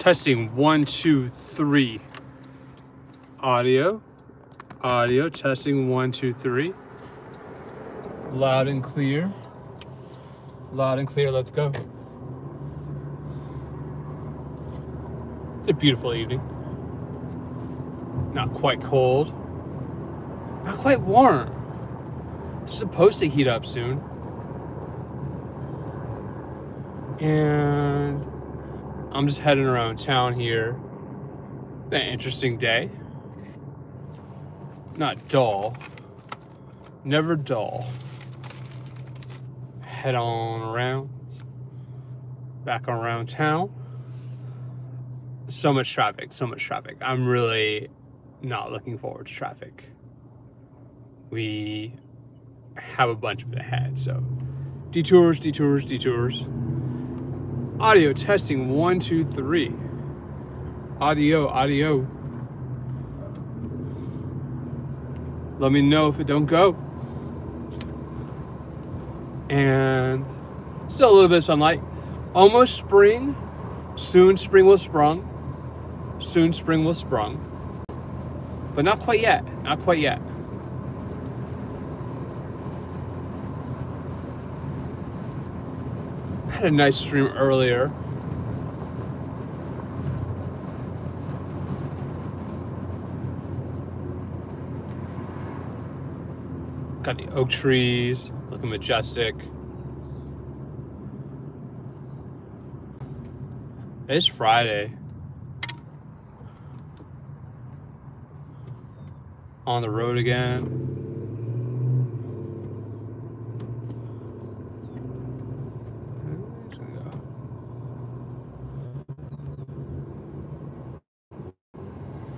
Testing 1, 2, 3. Audio. Testing 1, 2, 3. Loud and clear. Let's go. It's a beautiful evening. Not quite cold. Not quite warm. It's supposed to heat up soon. And I'm just heading around town here. An interesting day. Not dull. Never dull. Head on around. Back around town. So much traffic. I'm really not looking forward to traffic. We have a bunch of it ahead, so detours. Audio testing 1, 2, 3. Audio. Let me know if it don't go. And still a little bit of sunlight. Almost spring. Soon spring will sprung. But not quite yet. I had a nice stream earlier. Got the oak trees, looking majestic. It's Friday. On the road again.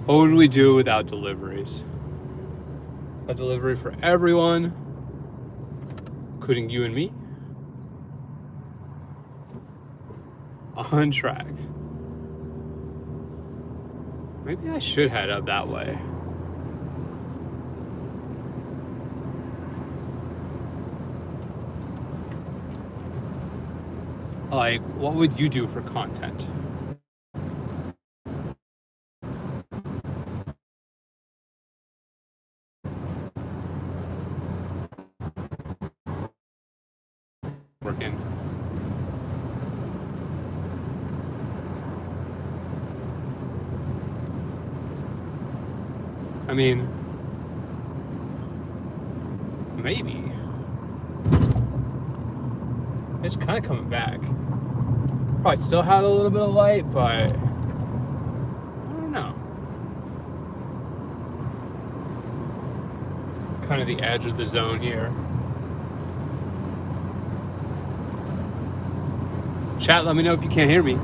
What would we do without deliveries? A delivery for everyone, including you and me. On track. Maybe I should head up that way. Like, what would you do for content? Working. I mean, maybe. It's kind of coming back. Probably still had a little bit of light, but I don't know. Kind of the edge of the zone here. Chat, let me know if you can't hear me.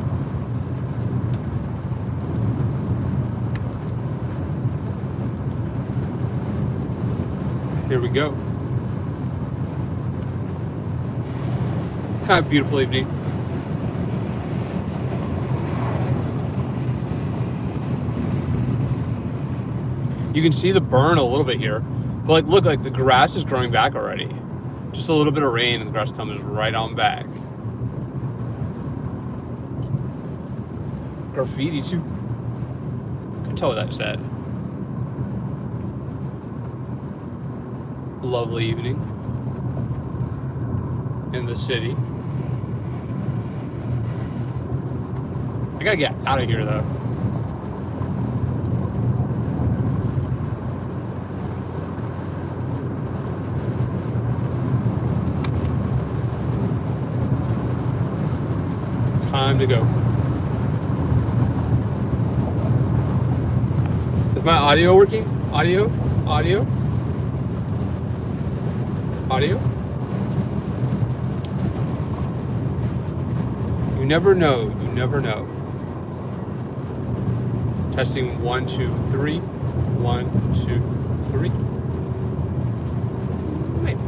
Here we go. Kind of beautiful evening. You can see the burn a little bit here. But like, look, like the grass is growing back already. Just a little bit of rain and the grass comes right on back. Graffiti too. Couldn't tell what that said. Lovely evening in the city. I gotta get out of here though. Time to go. Is my audio working? Audio? You never know. Testing 1, 2, 3. 1, 2, 3. Maybe.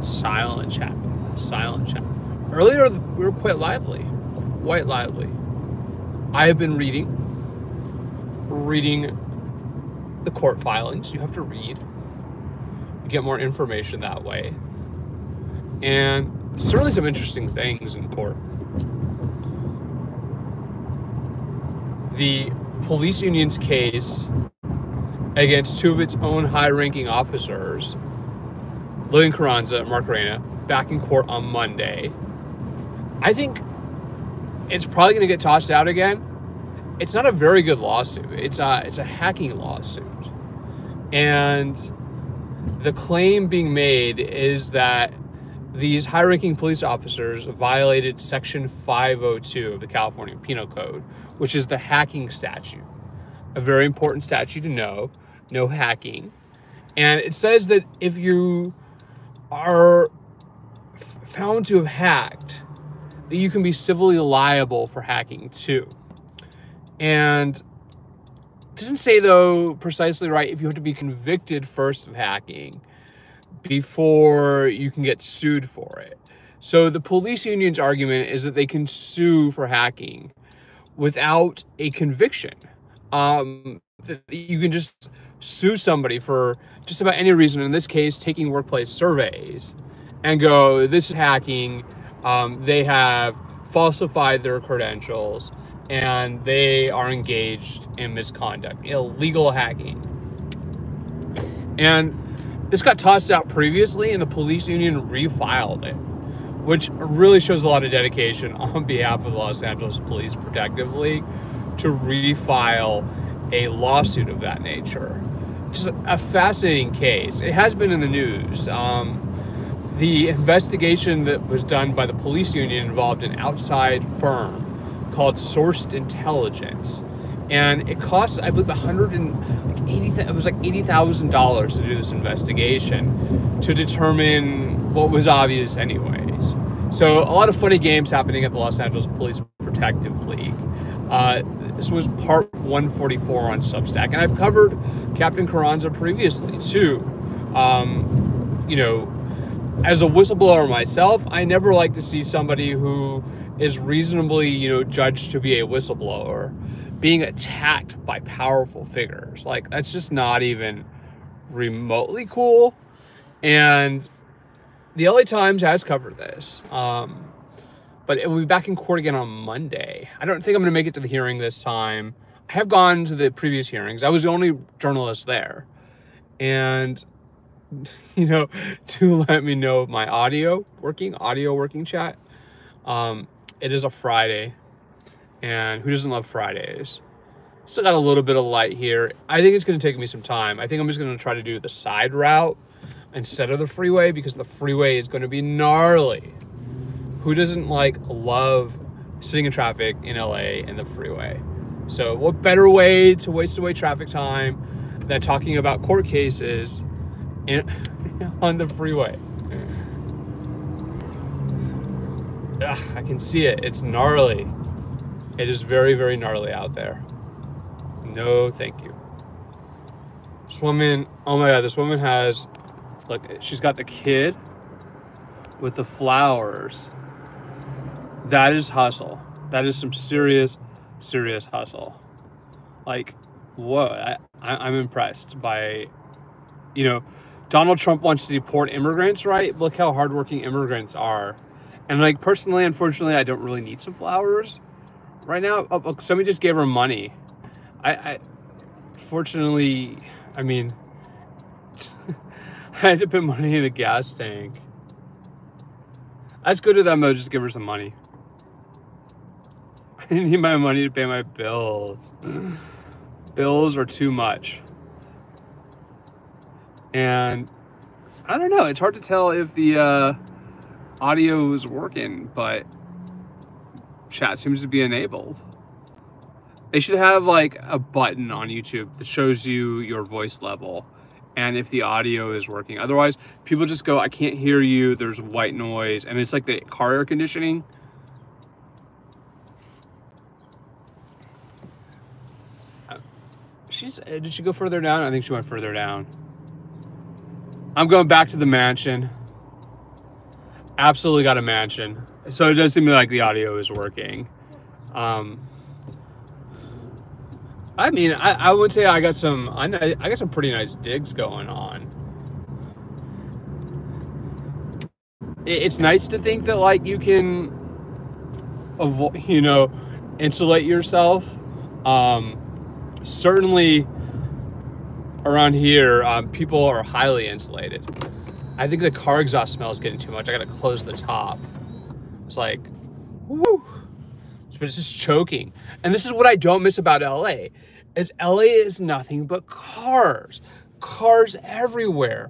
Silent chat. Earlier we were quite lively. I have been reading the court filings. You have to read. You get more information that way. And certainly some interesting things in court. the police union's case against two of its own high-ranking officers, Lillian Carranza and Mark Reyna, back in court on Monday. I think it's probably going to get tossed out again. It's not a very good lawsuit. It's a hacking lawsuit. And the claim being made is that these high-ranking police officers violated Section 502 of the California Penal Code, which is the hacking statute. A very important statute to know. No hacking. And it says that if you are found to have hacked, that you can be civilly liable for hacking too. And it doesn't say, though, precisely right if you have to be convicted first of hacking before you can get sued for it. So the police union's argument is that they can sue for hacking without a conviction. That you can just sue somebody for just about any reason, in this case, taking workplace surveys, and go, this is hacking, they have falsified their credentials, and they are engaged in misconduct, illegal hacking. And this got tossed out previously, and the police union refiled it, which really shows a lot of dedication on behalf of the Los Angeles Police Protective League to refile a lawsuit of that nature. Just a fascinating case. It has been in the news. The investigation that was done by the police union involved an outside firm called Sourced Intelligence, and it cost, I believe, $80,000 to do this investigation to determine what was obvious anyways. So a lot of funny games happening at the Los Angeles Police Protective League. This was part 144 on Substack, and I've covered Captain Carranza previously too. You know, as a whistleblower myself, I never like to see somebody who is reasonably, judged to be a whistleblower being attacked by powerful figures. Like, that's just not even remotely cool. And the LA Times has covered this. But it will be back in court again on Monday. I don't think I'm going to make it to the hearing this time. I have gone to the previous hearings. I was the only journalist there. And, to let me know my audio working chat. It is a Friday. And who doesn't love Fridays? Still got a little bit of light here. I think it's going to take me some time. I think I'm just going to try to do the side route instead of the freeway, because the freeway is going to be gnarly. Who doesn't love sitting in traffic in LA and the freeway? So what better way to waste away traffic time than talking about court cases on the freeway? Ugh, I can see it. It's gnarly. It is very, very gnarly out there. No, thank you. This woman, oh my God, this woman has, look, she's got the kid with the flowers. That is hustle. That is some serious, serious hustle. Like, whoa, I'm impressed by, Donald Trump wants to deport immigrants, right? Look how hardworking immigrants are. And personally, unfortunately, I don't really need some flowers right now. Oh, somebody just gave her money. Fortunately, I had to put money in the gas tank. Let's go to them, though, just give her some money. I need my money to pay my bills. Bills are too much. And I don't know, it's hard to tell if the audio is working, but chat seems to be enabled. They should have a button on YouTube that shows you your voice level and if the audio is working. Otherwise, people just go, I can't hear you, there's white noise, and it's like the car air conditioning. Did she go further down? I think she went further down. I'm going back to the mansion. Absolutely got a mansion. So it does seem like the audio is working. I would say I got some pretty nice digs going on. It's nice to think that you can avoid, insulate yourself Certainly around here, people are highly insulated. I think the car exhaust smell is getting too much. I gotta close the top. It's like, woo, but it's just choking. And this is what I don't miss about LA, is LA is nothing but cars. Cars everywhere,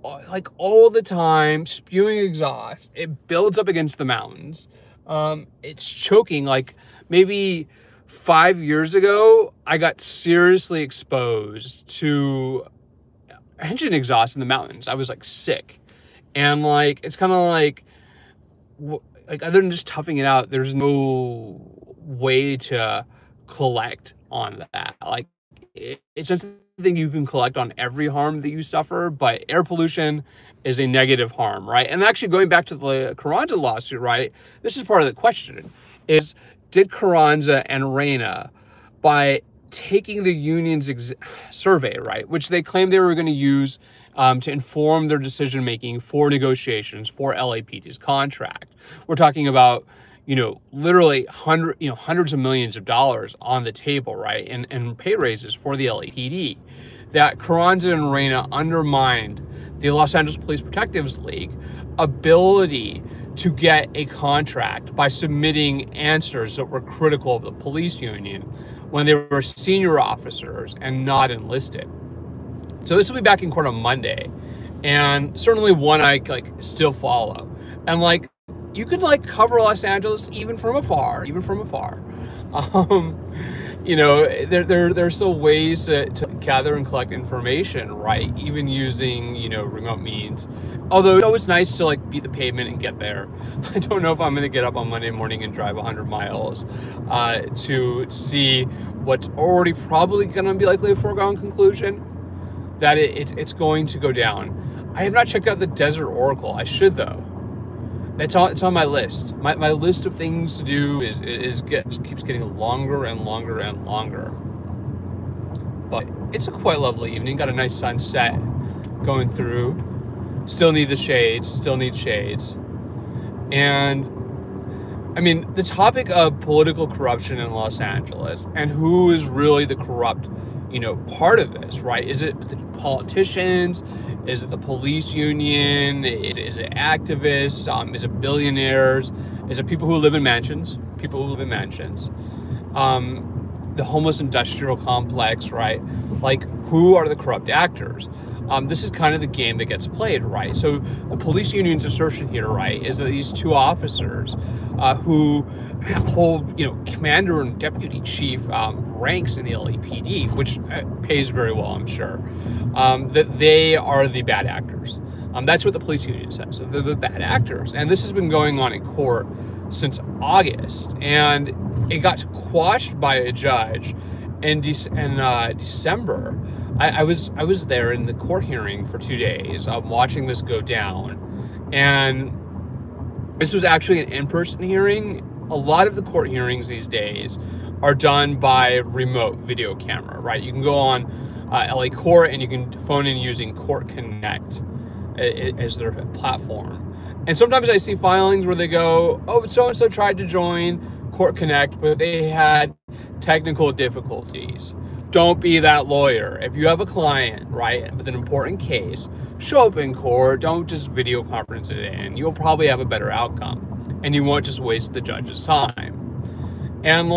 like all the time, spewing exhaust. It builds up against the mountains. It's choking. Like maybe 5 years ago, I got seriously exposed to engine exhaust in the mountains. I was like sick. And like, it's kind of like other than just toughing it out, there's no way to collect on that. Like it's something you can collect on every harm that you suffer, but air pollution is a negative harm, right? And actually going back to the Carranza lawsuit, right? This is part of the question is, did Carranza and Reyna, by taking the union's survey, right, which they claimed they were going to use to inform their decision-making for negotiations for LAPD's contract. We're talking about, literally hundreds of millions of dollars on the table, right, and pay raises for the LAPD. That Carranza and Reyna undermined the Los Angeles Police Protectives League ability to get a contract by submitting answers that were critical of the police union when they were senior officers and not enlisted. So this will be back in court on Monday, and certainly one I still follow. And you could cover Los Angeles even from afar. There's still ways to gather and collect information, right? Even using, remote means. Although it's nice to beat the pavement and get there. I don't know if I'm gonna get up on Monday morning and drive 100 miles to see what's already probably gonna be likely a foregone conclusion, that it's going to go down. I have not checked out the Desert Oracle. I should though. It's on my list. My list of things to do just keeps getting longer and longer and longer. But it's a quite lovely evening. Got a nice sunset going through. Still need the shades. Still need shades. And I mean, the topic of political corruption in Los Angeles and who is really the corrupt, part of this, right? Is it the politicians? Is it the police union? Is it activists? Is it billionaires? Is it people who live in mansions? The homeless industrial complex, right? Who are the corrupt actors? This is kind of the game that gets played, right? So the police union's assertion here, right, is that these two officers who hold, commander and deputy chief ranks in the LAPD, which pays very well, I'm sure, that they are the bad actors. That's what the police union says. So they're the bad actors. And this has been going on in court since August. And it got quashed by a judge in December. I was there in the court hearing for 2 days, watching this go down. And this was actually an in-person hearing. A lot of the court hearings these days are done by remote video camera, right? You can go on LA Court and you can phone in using Court Connect as their platform. And sometimes I see filings where they go, oh, so-and-so tried to join Court Connect, but they had technical difficulties. Don't be that lawyer. If you have a client, right, with an important case, show up in court. Don't just video conference it in. You'll probably have a better outcome. And you won't just waste the judge's time. And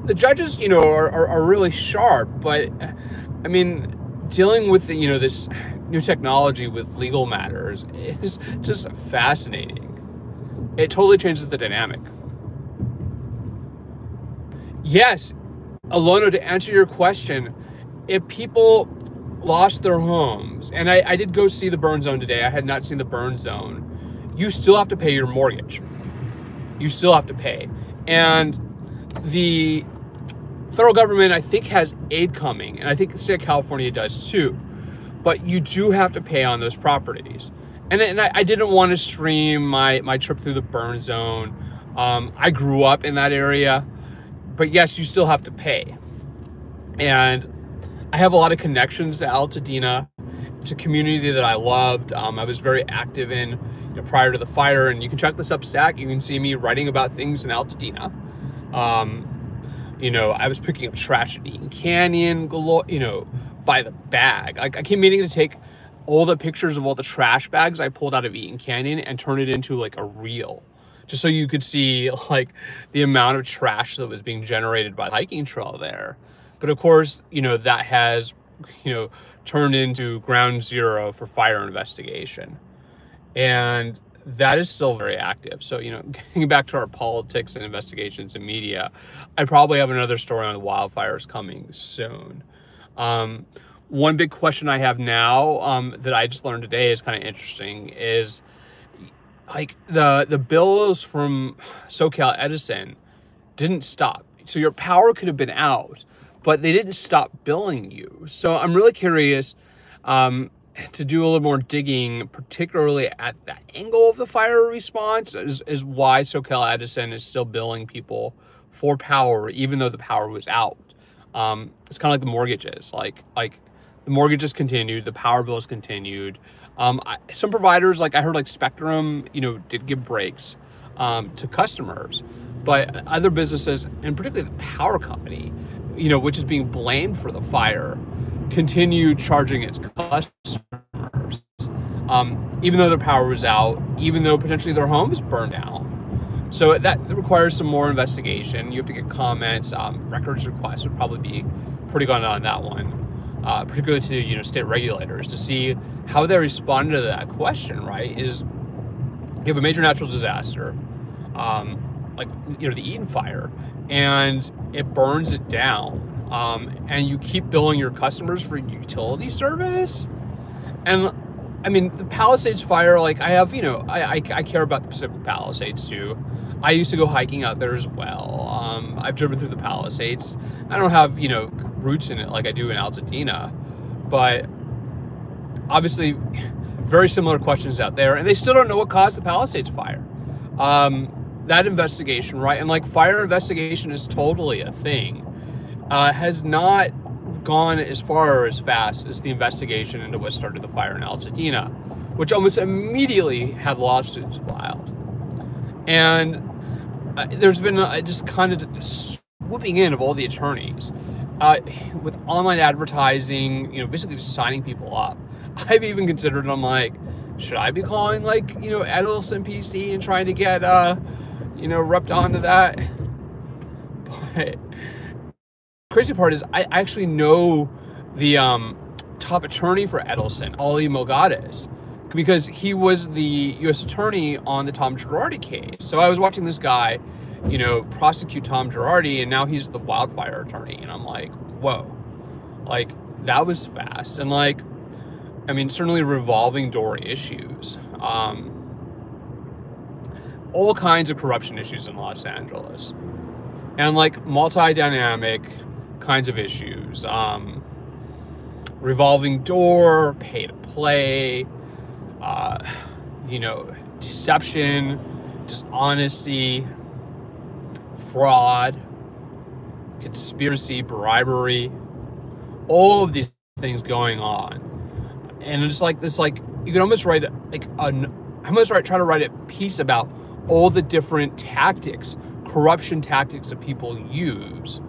the judges, are really sharp, but I mean, dealing with this new technology with legal matters is just fascinating. It totally changes the dynamic. Yes, Alona, to answer your question, if people lost their homes, and I did go see the burn zone today. I had not seen the burn zone. You still have to pay your mortgage. You still have to pay. And the federal government, I think, has aid coming, and I think the state of California does too. But you do have to pay on those properties. And I didn't want to stream my trip through the burn zone. I grew up in that area. But yes, you still have to pay. And I have a lot of connections to Altadena. It's a community that I loved. I was very active in prior to the fire, and you can check the Substack. You can see me writing about things in Altadena. I was picking up trash at Eaton Canyon, by the bag. I keep meaning to take all the pictures of all the trash bags I pulled out of Eaton Canyon and turn it into like a reel, just so you could see like the amount of trash that was being generated by the hiking trail there. But of course, that has, turned into ground zero for fire investigation. And that is still very active. So, getting back to our politics and investigations and media, I probably have another story on the wildfires coming soon. One big question I have now, that I just learned today is kind of interesting, is like the bills from SoCal Edison didn't stop. So your power could have been out, but they didn't stop billing you. So I'm really curious to do a little more digging, particularly at that angle of the fire response, is why SoCal Edison is still billing people for power, even though the power was out. It's kind of like the mortgages, like the mortgages continued, the power bills continued. Some providers, like I heard like Spectrum, did give breaks to customers, but other businesses, and particularly the power company, which is being blamed for the fire, continued charging its customers, even though their power was out, even though potentially their homes burned down. So that requires some more investigation. You have to get comments. Records requests would probably be pretty good on that one. Particularly to state regulators, to see how they respond to that question. Right? Is you have a major natural disaster, like the Eaton fire, and it burns it down, and you keep billing your customers for utility service. And I mean, the Palisades fire, like I have, I care about the Pacific Palisades too. I used to go hiking out there as well. I've driven through the Palisades. I don't have, roots in it like I do in Altadena, but obviously very similar questions out there, and they still don't know what caused the Palisades fire. That investigation, right? And like fire investigation is totally a thing. Has not gone as far or as fast as the investigation into what started the fire in Altadena, which almost immediately had lawsuits filed. And there's been just kind of swooping in of all the attorneys with online advertising, basically just signing people up. I've even considered, I'm like, should I be calling like, Edison PC and trying to get, repped onto that? But crazy part is I actually know the top attorney for Edelson, Ali Mogades, because he was the U.S. attorney on the Tom Girardi case. So I was watching this guy, prosecute Tom Girardi, and now he's the wildfire attorney. And I'm like, whoa, like that was fast. And like, I mean, certainly revolving door issues, all kinds of corruption issues in Los Angeles, and like multi-dynamic kinds of issues, revolving door, pay to play, deception, dishonesty, fraud, conspiracy, bribery, all of these things going on. And it's like this, like you can almost write try to write a piece about all the different tactics, corruption tactics that people use,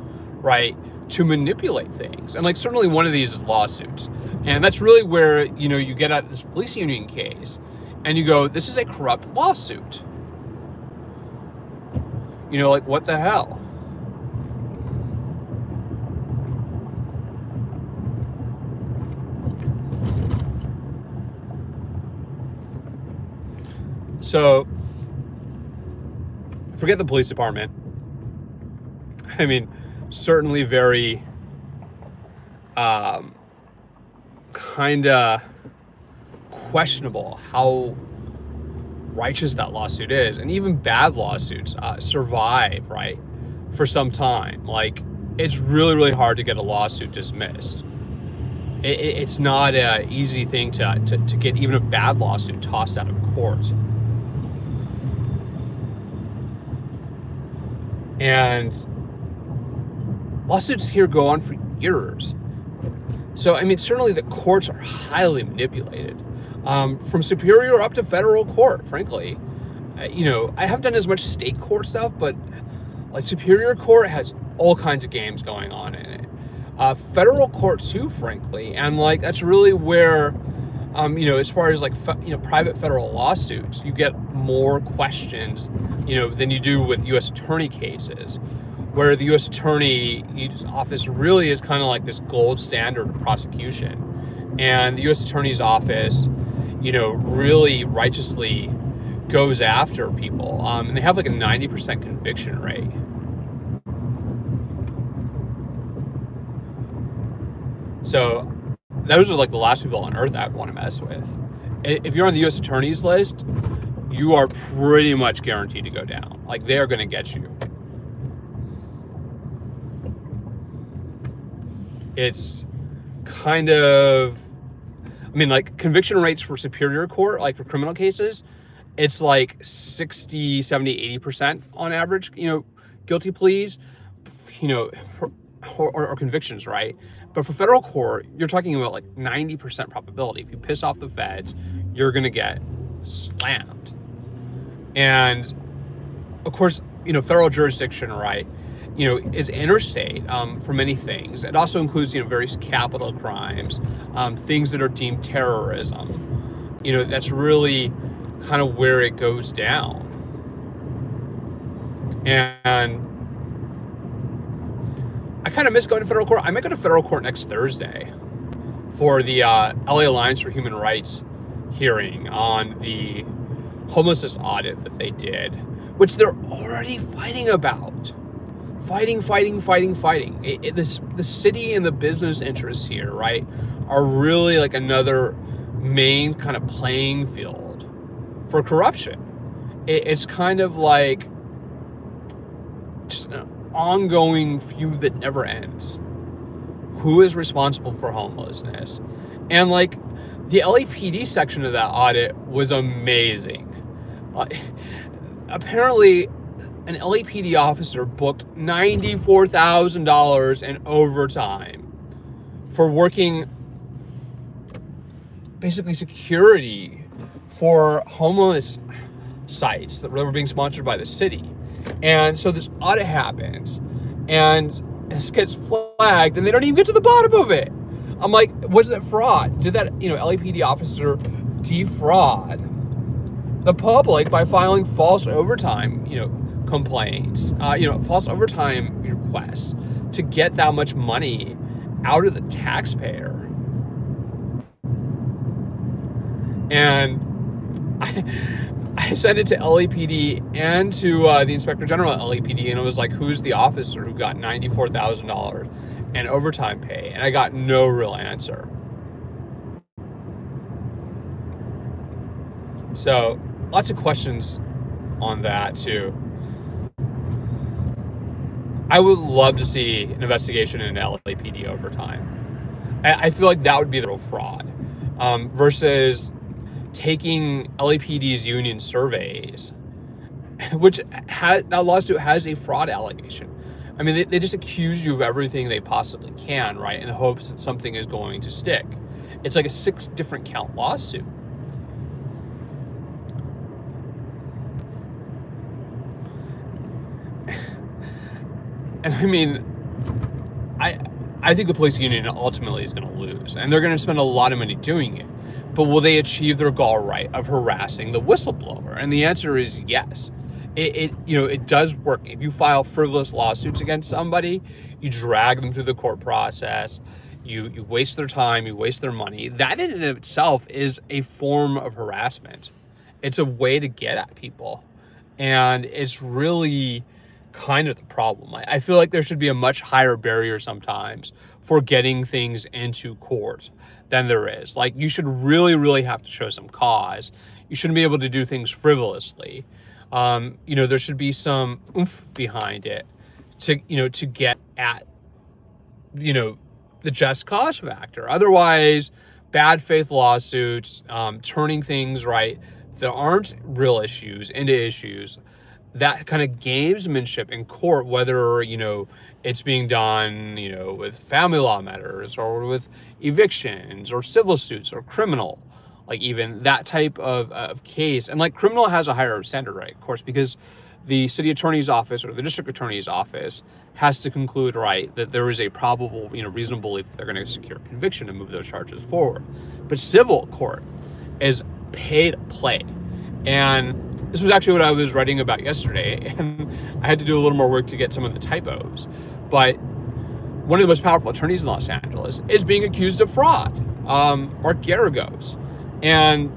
right, to manipulate things. And like certainly one of these is lawsuits. And that's really where, you get at this police union case and you go, this is a corrupt lawsuit. Like what the hell? So forget the police department. I mean, certainly very kind of questionable how righteous that lawsuit is, and even bad lawsuits survive, right, for some time. Like it's really, really hard to get a lawsuit dismissed. It's not an easy thing to get even a bad lawsuit tossed out of court. And lawsuits here go on for years. So, I mean, certainly the courts are highly manipulated, from superior up to federal court, frankly. I haven't done as much state court stuff, but like superior court has all kinds of games going on in it. Federal court too, frankly, and like that's really where, you know, as far as like private federal lawsuits, you get more questions, you know, than you do with U.S. attorney cases, where the U.S. attorney's office really is kind of like this gold standard of prosecution, and the U.S. attorney's office, you know, really righteously goes after people, and they have like a 90% conviction rate. So those are like the last people on earth I'd want to mess with. If you're on the U.S. attorney's list, you are pretty much guaranteed to go down. Like, they're going to get you. It's kind of, I mean, like, conviction rates for superior court, like for criminal cases, it's like 60, 70, 80% on average, you know, guilty pleas, you know, or convictions, right? But for federal court, you're talking about like 90% probability. If you piss off the feds, you're going to get slammed. And of course, you know, federal jurisdiction, right, you know, is interstate for many things. It also includes, you know, various capital crimes, things that are deemed terrorism. You know, that's really kind of where it goes down. And I kind of miss going to federal court. I might go to federal court next Thursday for the LA Alliance for Human Rights hearing on the homelessness audit that they did, which they're already fighting about. Fighting. The city and the business interests here, right, are really like another main kind of playing field for corruption. It's kind of like just an ongoing feud that never ends. Who is responsible for homelessness? And like the LAPD section of that audit was amazing. Apparently an LAPD officer booked $94,000 in overtime for working basically security for homeless sites that were being sponsored by the city. And so this audit happens, and this gets flagged, and they don't even get to the bottom of it. I'm like, was it fraud? Did that, you know, LAPD officer defraud the public by filing false overtime, you know, complaints, you know, false overtime requests to get that much money out of the taxpayer? And I sent it to LAPD and to the Inspector General at LAPD, and it was like, who's the officer who got $94,000 in overtime pay? And I got no real answer. So lots of questions on that too. I would love to see an investigation into LAPD overtime. I feel like that would be the real fraud, versus taking LAPD's union surveys, which that lawsuit has a fraud allegation. I mean, they just accuse you of everything they possibly can, right, in the hopes that something is going to stick. It's like a 6 different count lawsuit. And I mean, I think the police union ultimately is going to lose, and they're going to spend a lot of money doing it. But will they achieve their goal, right, of harassing the whistleblower? And the answer is yes. You know, it does work. If you file frivolous lawsuits against somebody, you drag them through the court process, you waste their time, you waste their money. That in and of itself is a form of harassment. It's a way to get at people. And it's really kind of the problem. I feel like there should be a much higher barrier sometimes for getting things into court than there is. Like, you should really have to show some cause. You shouldn't be able to do things frivolously. You know, there should be some oomph behind it to, you know, to get at, you know, the just cause factor. Otherwise, bad faith lawsuits, turning things, right, that aren't real issues into issues, that kind of gamesmanship in court, whether, you know, it's being done, you know, with family law matters or with evictions or civil suits or criminal, like even that type of case. And like criminal has a higher standard, right, of course, because the city attorney's office or the district attorney's office has to conclude, right, that there is a probable, reasonable belief that they're going to secure conviction and move those charges forward. But civil court is pay to play. And this was actually what I was writing about yesterday, and I had to do a little more work to get some of the typos. But one of the most powerful attorneys in Los Angeles is being accused of fraud, Mark Garagos. And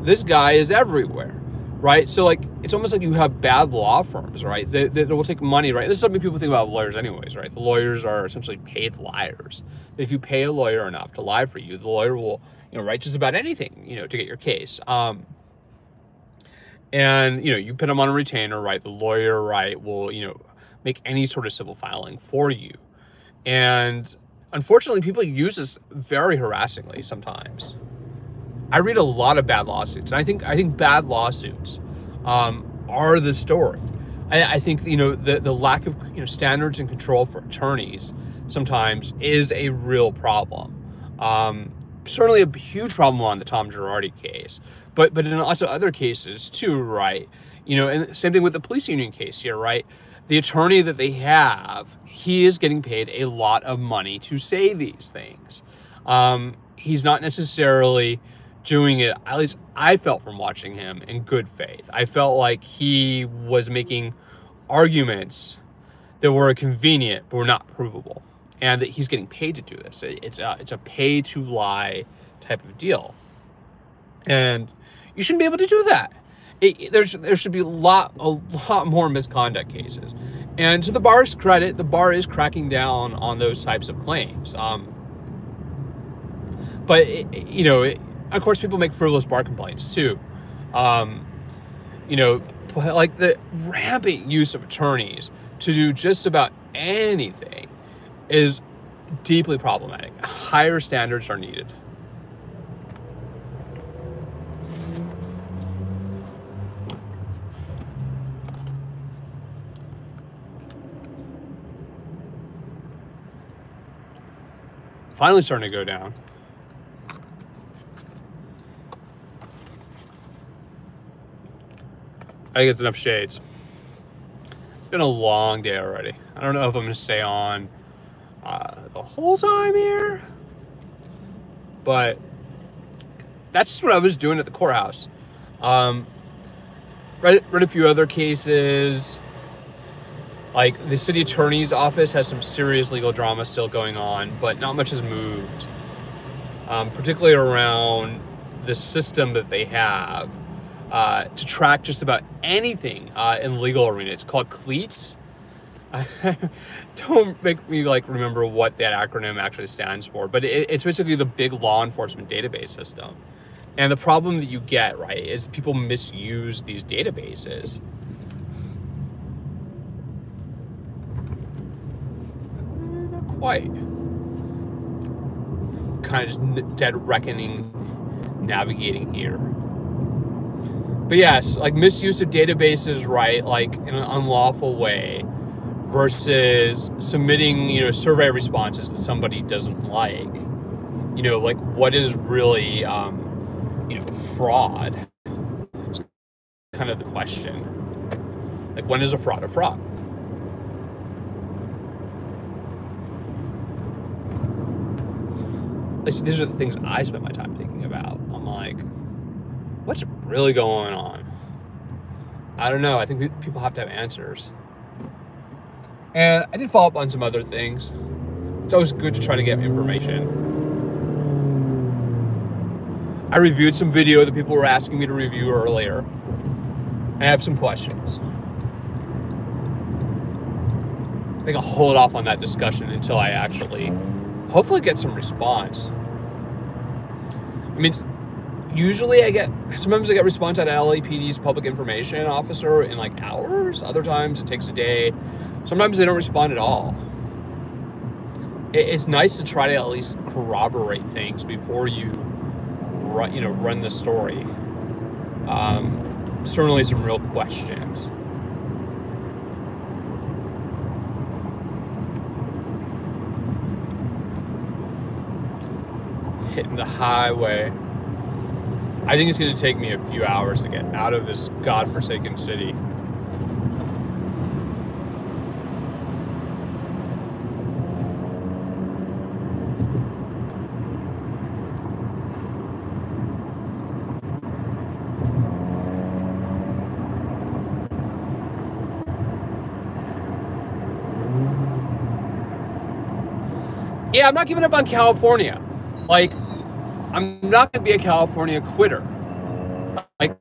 this guy is everywhere, right? So like, it's almost like you have bad law firms, right? That will take money, right? This is something people think about lawyers anyways, right? The lawyers are essentially paid liars. If you pay a lawyer enough to lie for you, the lawyer will, write just about anything, to get your case. And, you put them on a retainer, right? The lawyer, right, will, make any sort of civil filing for you. And unfortunately, people use this very harassingly sometimes. I read a lot of bad lawsuits, and I think bad lawsuits are the story. I think the lack of standards and control for attorneys sometimes is a real problem. Certainly a huge problem on the Tom Girardi case, but in lots of other cases too, right? And same thing with the police union case here, right? The attorney that they have, he is getting paid a lot of money to say these things. He's not necessarily doing it, at least I felt from watching him, in good faith. I felt like he was making arguments that were convenient but were not provable, and that he's getting paid to do this. It's a pay to lie type of deal, and you shouldn't be able to do that. There should be a lot more misconduct cases. And to the bar's credit, the bar is cracking down on those types of claims. But of course, people make frivolous bar complaints too. Like the rampant use of attorneys to do just about anything is deeply problematic. Higher standards are needed. Finally starting to go down. I think it's enough shades. It's been a long day already. I don't know if I'm going to stay on the whole time here, but that's just what I was doing at the courthouse. Read a few other cases. Like the city attorney's office has some serious legal drama still going on, but not much has moved, particularly around the system that they have to track just about anything in the legal arena. It's called CLEATS. Don't make me remember what that acronym actually stands for, but it's basically the big law enforcement database system. And the problem that you get, right, is people misuse these databases. Not quite. Kind of just dead reckoning navigating here. But yes, misuse of databases, right, in an unlawful way versus submitting, survey responses that somebody doesn't like. What is really, fraud? It's kind of the question. When is a fraud a fraud? These are the things I spend my time thinking about. I'm like, what's really going on? I don't know. I think people have to have answers. And I did follow up on some other things. It's always good to try to get information. I reviewed some video that people were asking me to review earlier. I have some questions. I think I'll hold off on that discussion until I actually hopefully get some response. I mean, usually sometimes I get response at LAPD's public information officer in hours. Other times it takes a day. Sometimes they don't respond at all. It's nice to try to at least corroborate things before you run the story. Certainly some real questions. Hitting the highway. I think it's going to take me a few hours to get out of this godforsaken city. Yeah, I'm not giving up on California. Like, I'm not going to be a California quitter. Like,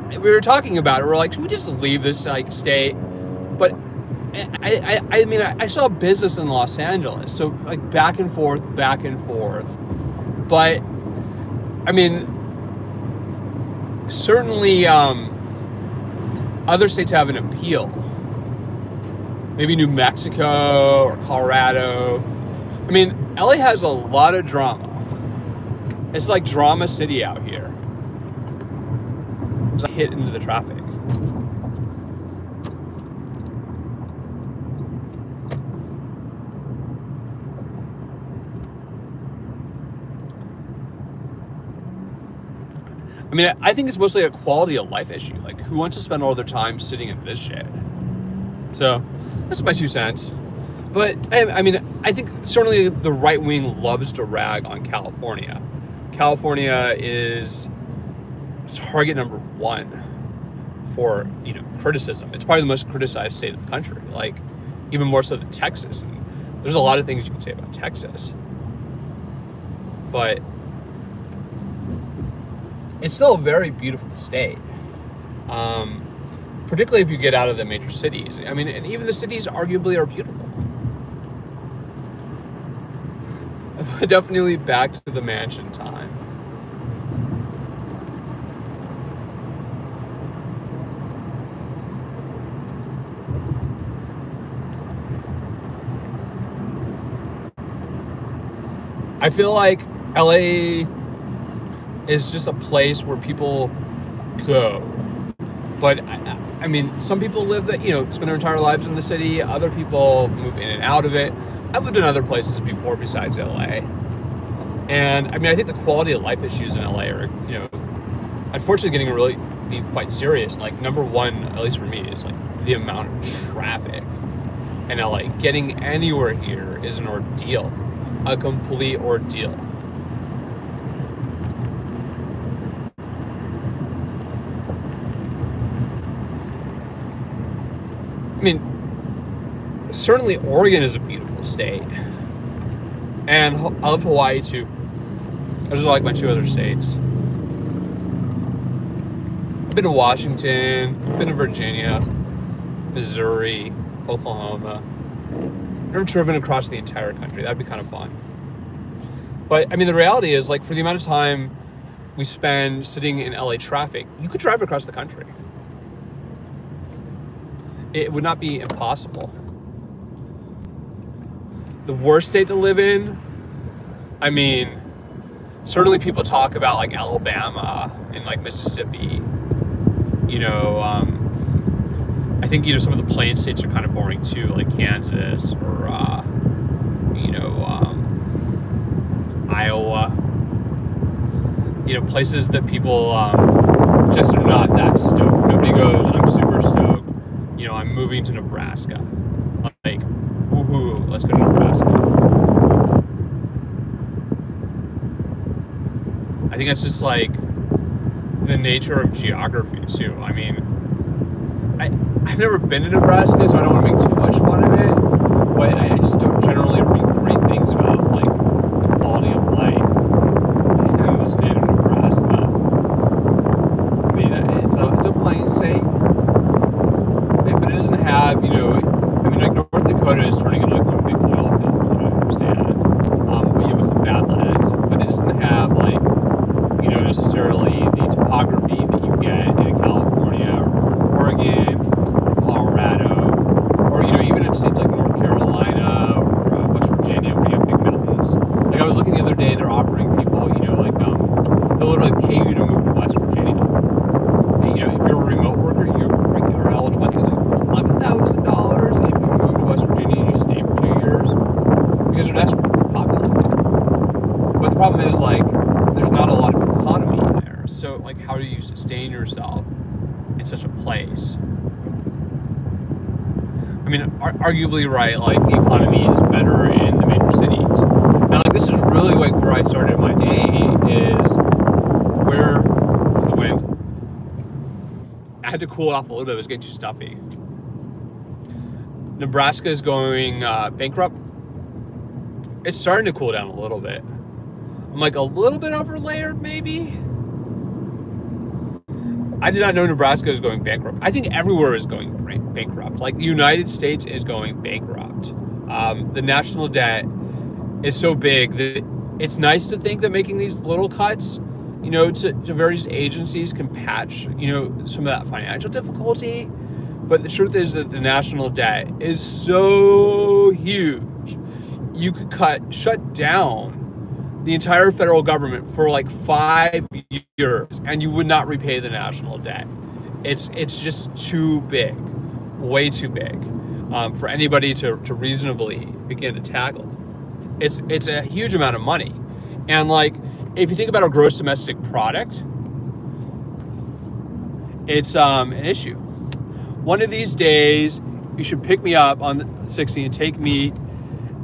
we were talking about it. We're like, should we just leave this like state? But I mean, I saw business in Los Angeles, so like back and forth. But I mean, certainly other states have an appeal. Maybe New Mexico or Colorado. I mean, LA has a lot of drama. It's like drama city out here. It's like hit into the traffic. I mean, I think it's mostly a quality of life issue. Like, who wants to spend all their time sitting in this shit? So, that's my 2 cents. But, I mean, I think certainly the right wing loves to rag on California. California is target number 1 for, you know, criticism. It's probably the most criticized state in the country, like, even more so than Texas. And there's a lot of things you can say about Texas. But it's still a very beautiful state, particularly if you get out of the major cities. I mean, and even the cities arguably are beautiful. But definitely back to the mansion time. I feel like LA is just a place where people go. But I mean, some people live that, you know, spend their entire lives in the city. Other people move in and out of it. I've lived in other places before besides LA. And I mean, I think the quality of life issues in LA are, you know, unfortunately getting to really be quite serious. Like, number 1, at least for me, is like the amount of traffic in LA. Getting anywhere here is an ordeal, a complete ordeal. I mean, certainly Oregon is a beautiful state, and I love Hawaii too. Those are like my 2 other states. I've been to Washington, been to Virginia, Missouri, Oklahoma. I've never driven across the entire country. That'd be kind of fun. But I mean, the reality is, like, for the amount of time we spend sitting in LA traffic, you could drive across the country. It would not be impossible. The worst state to live in, I mean, certainly people talk about like Alabama and like Mississippi. You know, I think, you know, some of the plain states are kind of boring too, like Kansas or, you know, Iowa. You know, places that people just are not that stoked. Nobody goes, I'm super stoked. You know, I'm moving to Nebraska. Like, woohoo, let's go to Nebraska. I think that's just like the nature of geography too. I mean, I've never been to Nebraska, so I don't want to make too much fun of it, but I just don't generally read great things about like the quality of life in the state of Nebraska. I mean, it's a plain state. But it doesn't have, you know, I mean, like North Dakota is turning into like one big oil field, from what I understand. But, you know, with some badlands. But it doesn't have, like, you know, necessarily the topography that you get in California or Oregon or Colorado, or, you know, even in states like North Carolina or West Virginia where you have big mountains. Like, I was looking the other day, they're offering people, you know, like, they'll literally pay you to move to West Virginia. And, you know, if you're a remote worker, you're eligible. I think it's like $11,000 if you move to West Virginia and you stay for 2 years, because they're desperate to populate it. But the problem is, like, there's not a lot of economy there. So, like, how do you sustain yourself in such a place? I mean, arguably, right, like, the economy is better in the major cities. Now, like, this is really, like, where I started my day, is where the wind. I had to cool it off a little bit. It was getting too stuffy. Nebraska is going bankrupt. it's starting to cool down a little bit. I'm like a little bit overlayered, maybe. I did not know Nebraska is going bankrupt. I think everywhere is going bankrupt. Like the United States is going bankrupt. The national debt is so big that it's nice to think that making these little cuts, you know, to various agencies can patch, you know, some of that financial difficulty. But the truth is that the national debt is so huge. You could shut down the entire federal government for like 5 years and you would not repay the national debt. It's just too big, way too big for anybody to reasonably begin to tackle. It's a huge amount of money. And like, if you think about our gross domestic product, it's an issue. One of these days, you should pick me up on the 60 and take me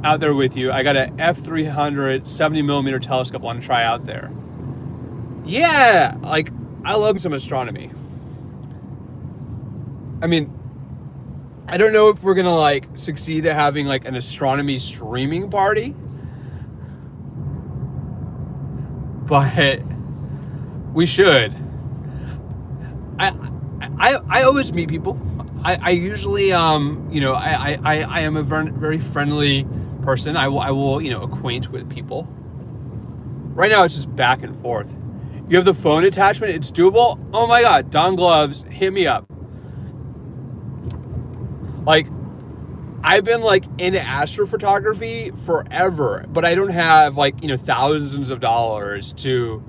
out there with you. I got a F300 70mm telescope I want to try out there. Yeah, like I love some astronomy. I mean, I don't know if we're gonna like succeed at having like an astronomy streaming party, but we should. I always meet people. I usually you know, I am a very friendly person. I will you know, acquaint with people. Right now it's just back and forth. You have the phone attachment, it's doable. Oh my god, Don Gloves, hit me up. Like, I've been like into astrophotography forever, but I don't have like, you know, thousands of dollars to,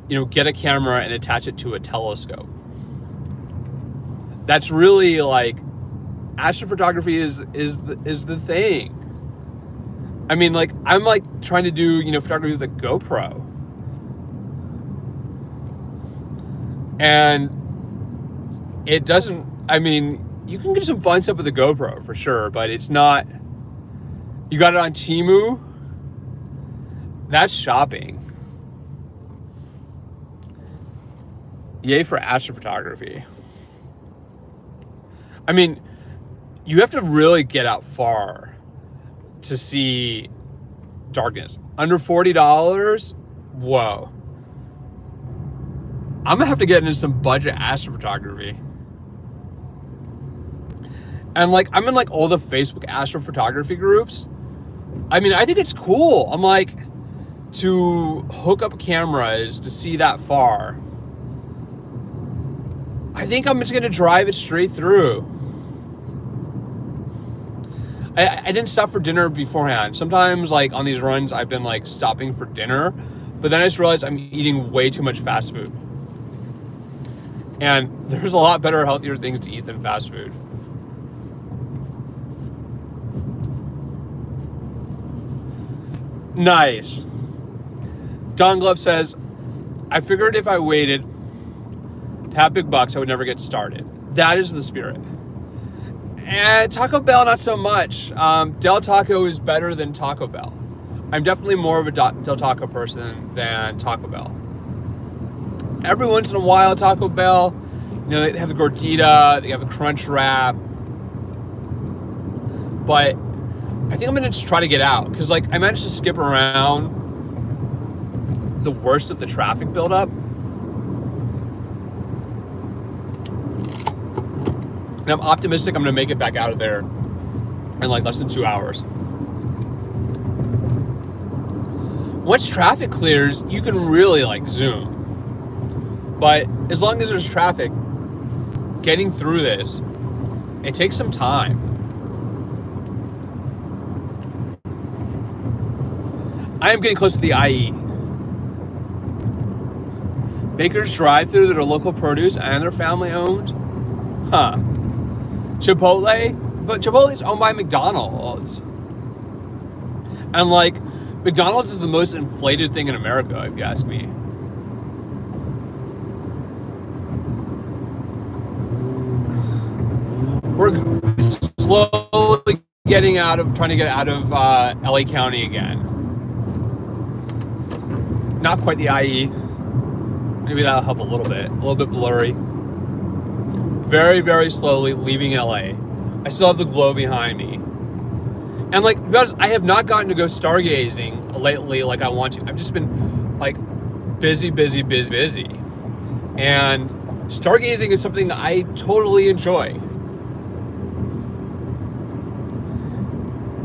you know, get a camera and attach it to a telescope. That's really like, astrophotography is the thing. I mean, like, I'm like trying to do, you know, photography with a GoPro. And it doesn't, I mean, you can get some fun stuff with the GoPro for sure, but it's not, you got it on Temu, that's shopping. Yay for astrophotography. I mean, you have to really get out far to see darkness. Under $40, whoa. I'm gonna have to get into some budget astrophotography. And like, I'm in like all the Facebook astrophotography groups. I mean, I think it's cool. I'm like, to hook up cameras to see that far. I think I'm just gonna drive it straight through. I didn't stop for dinner beforehand. Sometimes like on these runs, I've been like stopping for dinner, but then I just realized I'm eating way too much fast food. And there's a lot better, healthier things to eat than fast food. Nice. Don Glove says, I figured if I waited to have big bucks, I would never get started. That is the spirit. And Taco Bell, not so much. Del Taco is better than Taco Bell. I'm definitely more of a Del Taco person than Taco Bell. Every once in a while, Taco Bell, you know, they have the gordita, they have the crunch wrap. But I think I'm gonna just try to get out, because like I managed to skip around the worst of the traffic buildup. And I'm optimistic I'm gonna make it back out of there in like less than 2 hours. Once traffic clears, you can really like zoom. But as long as there's traffic, getting through this, it takes some time. I am getting close to the IE. Bakers drive-through that are local produce and they're family owned. Huh. Chipotle? But Chipotle's owned by McDonald's. And like, McDonald's is the most inflated thing in America, if you ask me. We're slowly trying to get out of LA County again. Not quite the IE. Maybe that'll help a little bit blurry. Very, very slowly leaving LA. I still have the glow behind me. And like, to be honest, I have not gotten to go stargazing lately like I want to. I've just been like busy. And stargazing is something I totally enjoy.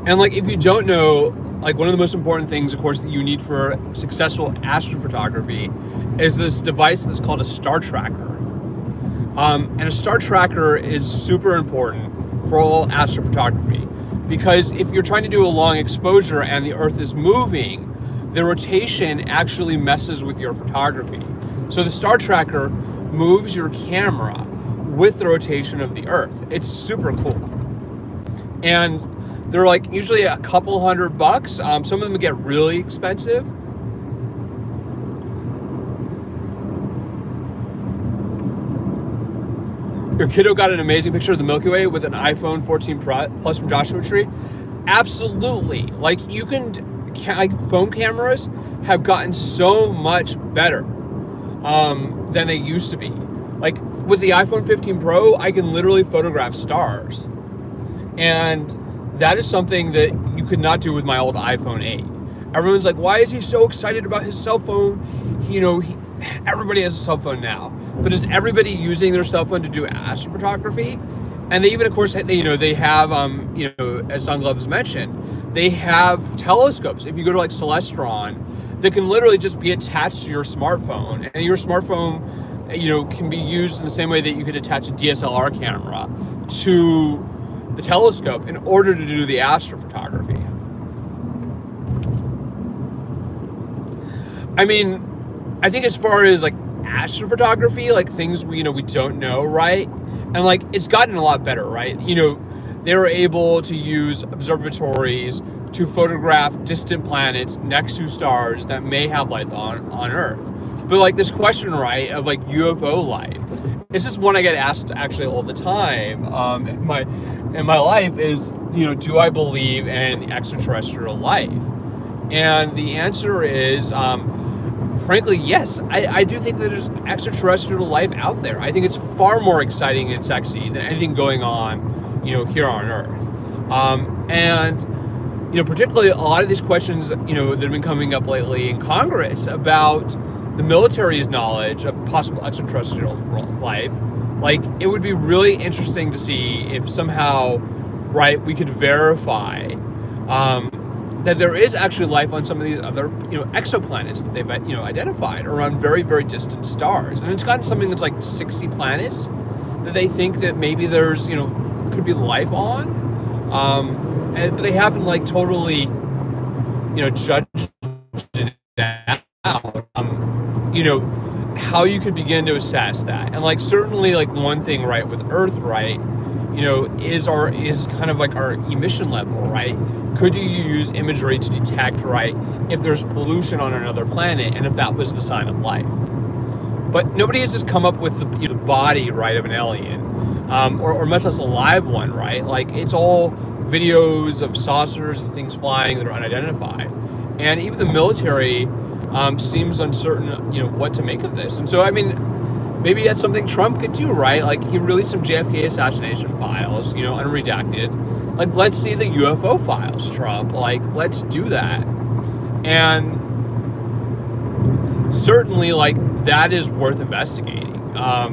And like, if you don't know, like one of the most important things, of course, that you need for successful astrophotography is this device that's called a star tracker. And a star tracker is super important for all astrophotography, because if you're trying to do a long exposure and the Earth is moving, the rotation actually messes with your photography. So the star tracker moves your camera with the rotation of the Earth. It's super cool. And they're like usually a couple $100. Some of them get really expensive. Your kiddo got an amazing picture of the Milky Way with an iPhone 14 Plus from Joshua Tree. Absolutely. Like, you can, like, phone cameras have gotten so much better than they used to be. Like, with the iPhone 15 Pro, I can literally photograph stars. And that is something that you could not do with my old iPhone 8. Everyone's like, why is he so excited about his cell phone? Everybody has a cell phone now. But is everybody using their cell phone to do astrophotography? And they even, of course, they have, as Don Gloves mentioned, they have telescopes. If you go to like Celestron, that can literally just be attached to your smartphone. And your smartphone, can be used in the same way that you could attach a DSLR camera to the telescope in order to do the astrophotography. I mean, I think as far as like astrophotography, like things we don't know, right? And like, it's gotten a lot better, right? They were able to use observatories to photograph distant planets next to stars that may have life on Earth. But like this question, right, of like UFO life, it's just one I get asked actually all the time in my life is, do I believe in extraterrestrial life? And the answer is, frankly, yes. I do think that there's extraterrestrial life out there. I think it's far more exciting and sexy than anything going on, here on Earth. And particularly a lot of these questions, that have been coming up lately in Congress about the military's knowledge of possible extraterrestrial life. Like, it would be really interesting to see if somehow, right, we could verify that there is actually life on some of these other, exoplanets that they've, identified around very, very distant stars. And it's gotten something that's like 60 planets that they think that maybe there's, could be life on. But they haven't like totally, judged it out. How you could begin to assess that. And like, certainly like one thing, right, with Earth, right, is kind of like our emission level, right? Could you use imagery to detect, right, if there's pollution on another planet and if that was the sign of life? But nobody has just come up with the body, right, of an alien, or much less a live one, right? Like, it's all videos of saucers and things flying that are unidentified. And even the military seems uncertain, what to make of this. And so, I mean, maybe that's something Trump could do, right? Like, he released some JFK assassination files, unredacted. Like, let's see the UFO files, Trump. Like, let's do that. And certainly, like, that is worth investigating. I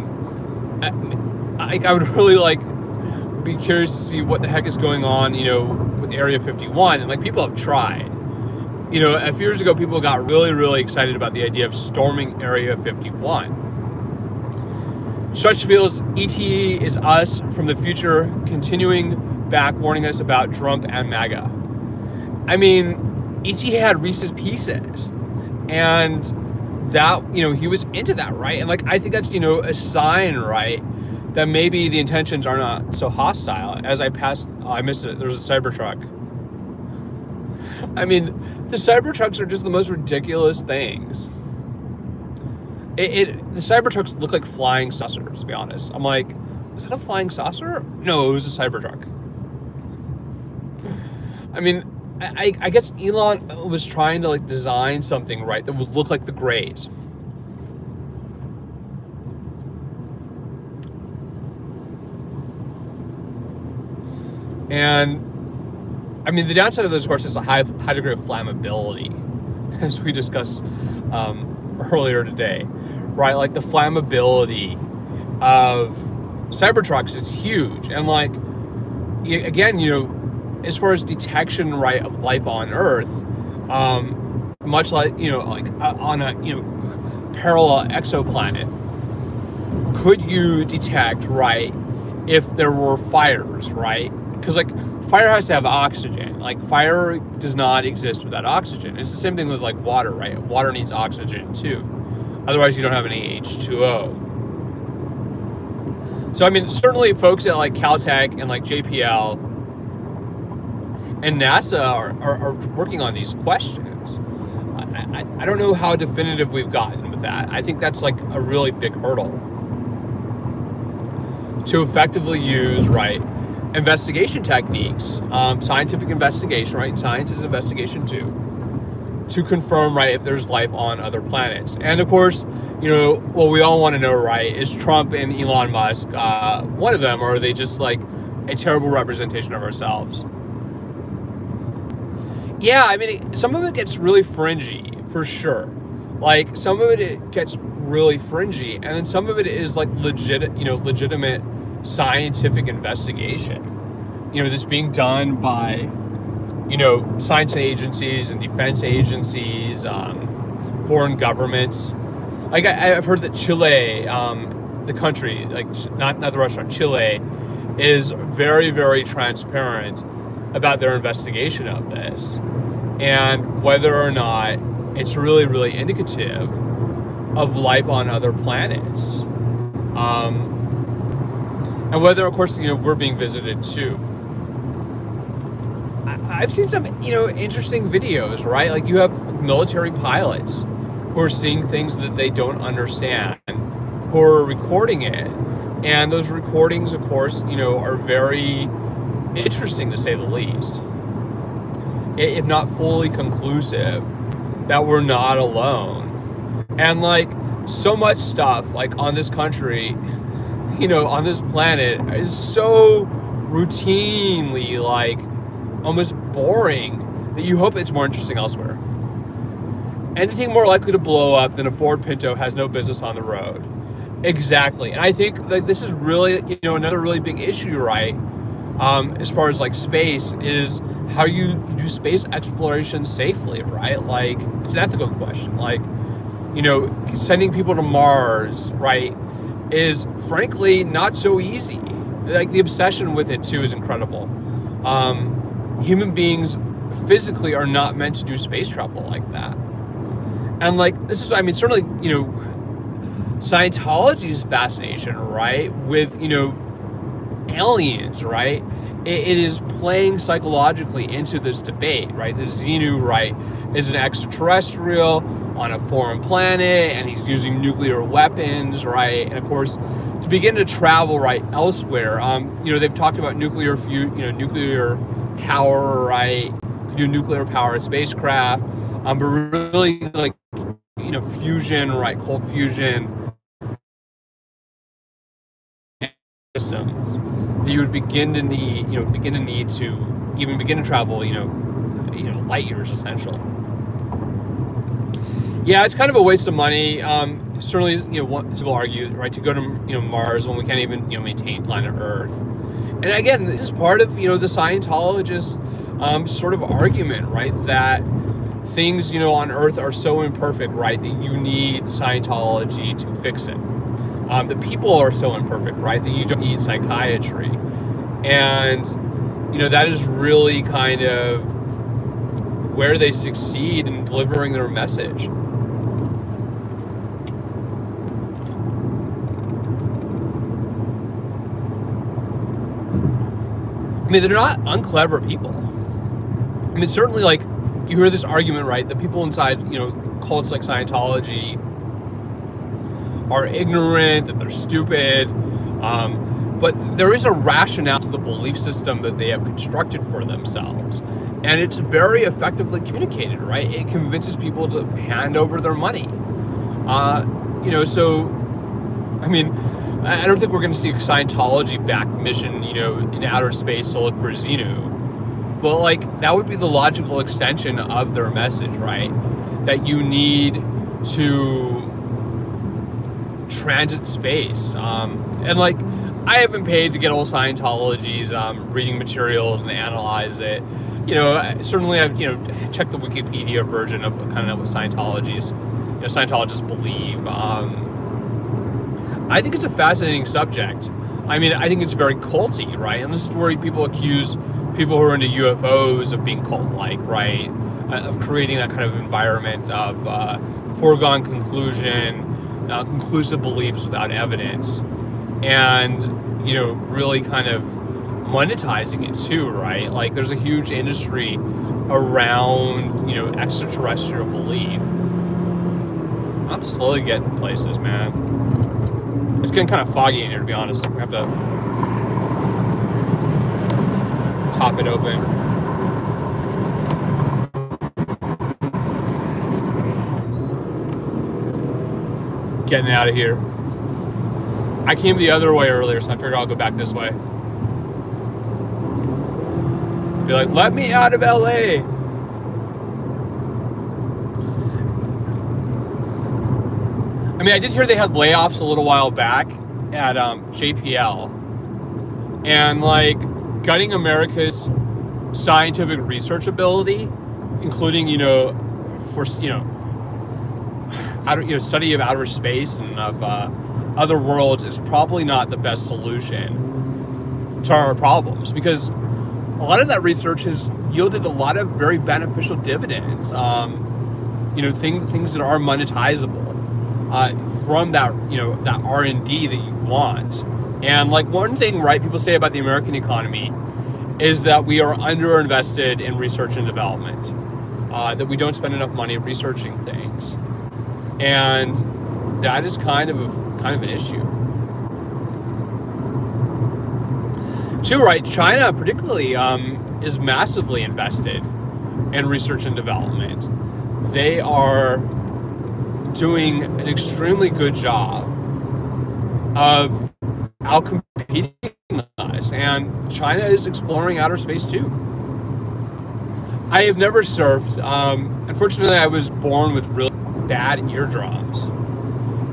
would really, be curious to see what the heck is going on, with Area 51. And, people have tried. A few years ago, people got really, really excited about the idea of storming Area 51. Stretch feels ET is us from the future, continuing back, warning us about Trump and MAGA. I mean, ET had Reese's Pieces, and that, he was into that, right? And I think that's, a sign, right, that maybe the intentions are not so hostile. As I passed, I missed it, there's a Cybertruck. I mean, the Cybertrucks are just the most ridiculous things. The Cybertrucks look like flying saucers, to be honest. I'm like, is that a flying saucer? No, it was a Cybertruck. I mean, I guess Elon was trying to design something, right, that would look like the Greys. And I mean, the downside of those, of course, is a high degree of flammability, as we discussed earlier today, right? Like the flammability of Cybertrucks is huge, and like again, as far as detection, right, of life on Earth, much like like on a parallel exoplanet, could you detect, right, if there were fires, right? Because like fire has to have oxygen. Like fire does not exist without oxygen. It's the same thing with like water, right? Water needs oxygen too. Otherwise you don't have any H2O. So I mean, certainly folks at like Caltech and like JPL and NASA are working on these questions. I don't know how definitive we've gotten with that. I think that's like a really big hurdle to effectively use, right, investigation techniques, scientific investigation, right? Science is investigation too, to confirm, right, if there's life on other planets. And of course, what we all want to know, right, is Trump and Elon Musk one of them, or are they just like a terrible representation of ourselves? Yeah, I mean, some of it gets really fringy, for sure. Like, some of it gets really fringy, and then some of it is like legitimate scientific investigation. This being done by, science agencies and defense agencies, foreign governments. Like, I've heard that Chile, the country, like not the restaurant, Chile, is very, very transparent about their investigation of this, and whether or not it's really, really indicative of life on other planets, and whether, of course, we're being visited too. I've seen some, interesting videos, right? Like, you have military pilots who are seeing things that they don't understand, who are recording it, and those recordings, of course, are very interesting, to say the least, if not fully conclusive that we're not alone. And like, so much stuff like on this country, on this planet, is so routinely like almost boring that you hope it's more interesting elsewhere. Anything more likely to blow up than a Ford Pinto has no business on the road. Exactly. And I think that this is really, another really big issue, right? As far as like space, is how you do space exploration safely, right? Like, it's an ethical question. Like, sending people to Mars, right, is frankly not so easy. Like, the obsession with it too is incredible. Human beings physically are not meant to do space travel like that. And like, this is, I mean, certainly, Scientology's fascination, right, with, aliens, right? It is playing psychologically into this debate, right? The Xenu, right, is an extraterrestrial on a foreign planet, and he's using nuclear weapons, right? And of course, to begin to travel, right, elsewhere, they've talked about nuclear power, right? Could do nuclear powered spacecraft, but really, like, fusion, right? Cold fusion systems that you would begin to need to even begin to travel, light years essentially. Yeah, it's kind of a waste of money. Certainly, some people argue, right, to go to Mars when we can't even maintain planet Earth. And again, this is part of the Scientologist sort of argument, right, that things on Earth are so imperfect, right, that you need Scientology to fix it. The people are so imperfect, right, that you don't need psychiatry. And that is really kind of where they succeed in delivering their message. I mean, they're not unclever people. I mean, certainly, like, you hear this argument, right, that people inside, cults like Scientology are ignorant, that they're stupid, but there is a rationale to the belief system that they have constructed for themselves, and it's very effectively communicated, right? It convinces people to hand over their money. So, I mean, I don't think we're going to see a Scientology-backed mission, in outer space to look for Xenu. But like, that would be the logical extension of their message, right? That you need to transit space. And like, I haven't paid to get all Scientology's reading materials and analyze it. You know, certainly I've, you know, checked the Wikipedia version of kind of what Scientologists believe. I think it's a fascinating subject. I mean, I think it's very culty, right? And this is where people accuse people who are into UFOs of being cult-like, right? Of creating that kind of environment of foregone conclusion, conclusive beliefs without evidence, and, you know, really kind of monetizing it too, right? Like, there's a huge industry around, you know, extraterrestrial belief. I'm slowly getting places, man. It's getting kind of foggy in here, to be honest. I have to top it open. Getting out of here. I came the other way earlier, so I figured I'll go back this way. Be like, let me out of LA. I mean, I did hear they had layoffs a little while back at JPL, and like, gutting America's scientific research ability, including, you know, for, you know, study of outer space and of other worlds, is probably not the best solution to our problems, because a lot of that research has yielded a lot of very beneficial dividends. You know, things that are monetizable. From that, you know, that R&D that you want. And like, one thing, right, people say about the American economy is that we are underinvested in research and development, that we don't spend enough money researching things, and that is kind of an issue. Too, right? China particularly is massively invested in research and development. They are doing an extremely good job of outcompeting us, and China is exploring outer space too. I have never surfed. Unfortunately, I was born with really bad eardrums,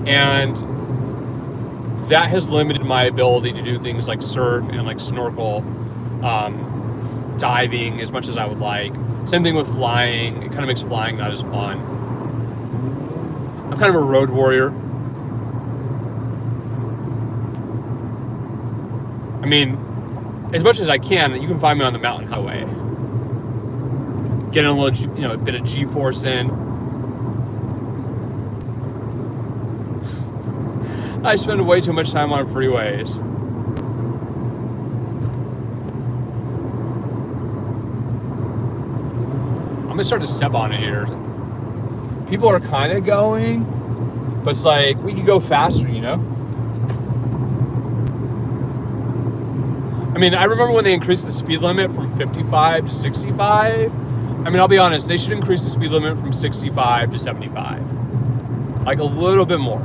and that has limited my ability to do things like surf and like snorkel, diving as much as I would like. Same thing with flying. It kind of makes flying not as fun. I'm kind of a road warrior. I mean, as much as I can, you can find me on the mountain highway. Getting a little, you know, a bit of G-force in. I spend way too much time on freeways. I'm gonna start to step on it here. People are kind of going, but it's like, we could go faster, you know? I mean, I remember when they increased the speed limit from 55 to 65. I mean, I'll be honest, they should increase the speed limit from 65 to 75. Like, a little bit more.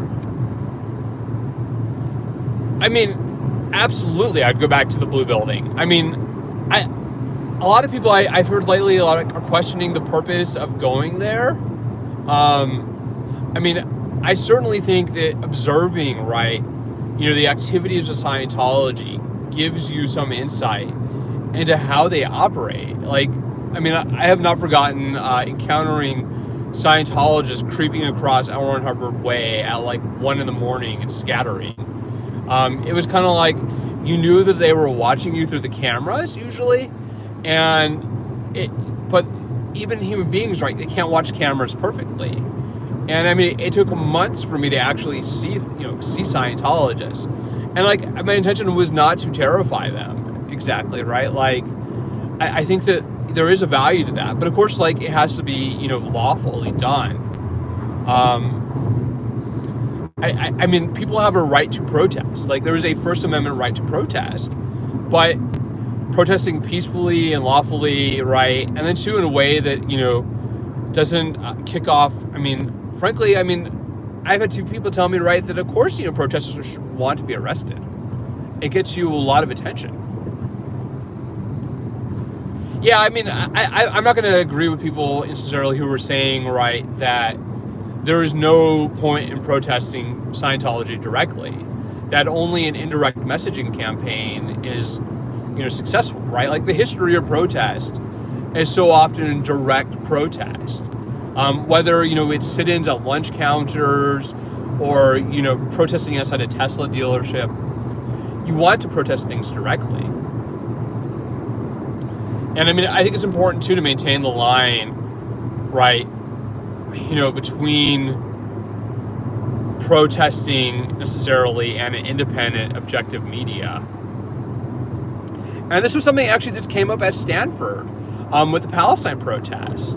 I mean, absolutely, I'd go back to the blue building. I mean, a lot of people I've heard lately, are questioning the purpose of going there. I mean, I certainly think that observing, right, you know, the activities of Scientology gives you some insight into how they operate. Like, I mean, I have not forgotten encountering Scientologists creeping across L. Hubbard Way at like 1 in the morning and scattering. It was kind of like, you knew that they were watching you through the cameras usually, but even human beings, right, they can't watch cameras perfectly. And I mean, it took months for me to actually see Scientologists. And like, my intention was not to terrify them exactly, right? Like, I think that there is a value to that, but of course, like, it has to be, you know, lawfully done. I mean, people have a right to protest. Like, there is a First Amendment right to protest, but protesting peacefully and lawfully, right? And then too, in a way that, you know, doesn't kick off. I mean, frankly, I mean, I've had two people tell me, right, that of course, you know, protesters want to be arrested. It gets you a lot of attention. Yeah, I mean, I'm not going to agree with people necessarily who are saying, right, that there is no point in protesting Scientology directly, that only an indirect messaging campaign is, successful, right? Like the history of protest is so often in direct protest. Whether, it's sit-ins at lunch counters or, protesting outside a Tesla dealership, you want to protest things directly. And I mean, I think it's important too to maintain the line, right, between protesting necessarily and an independent, objective media. And this was something actually that came up at Stanford with the Palestine protests.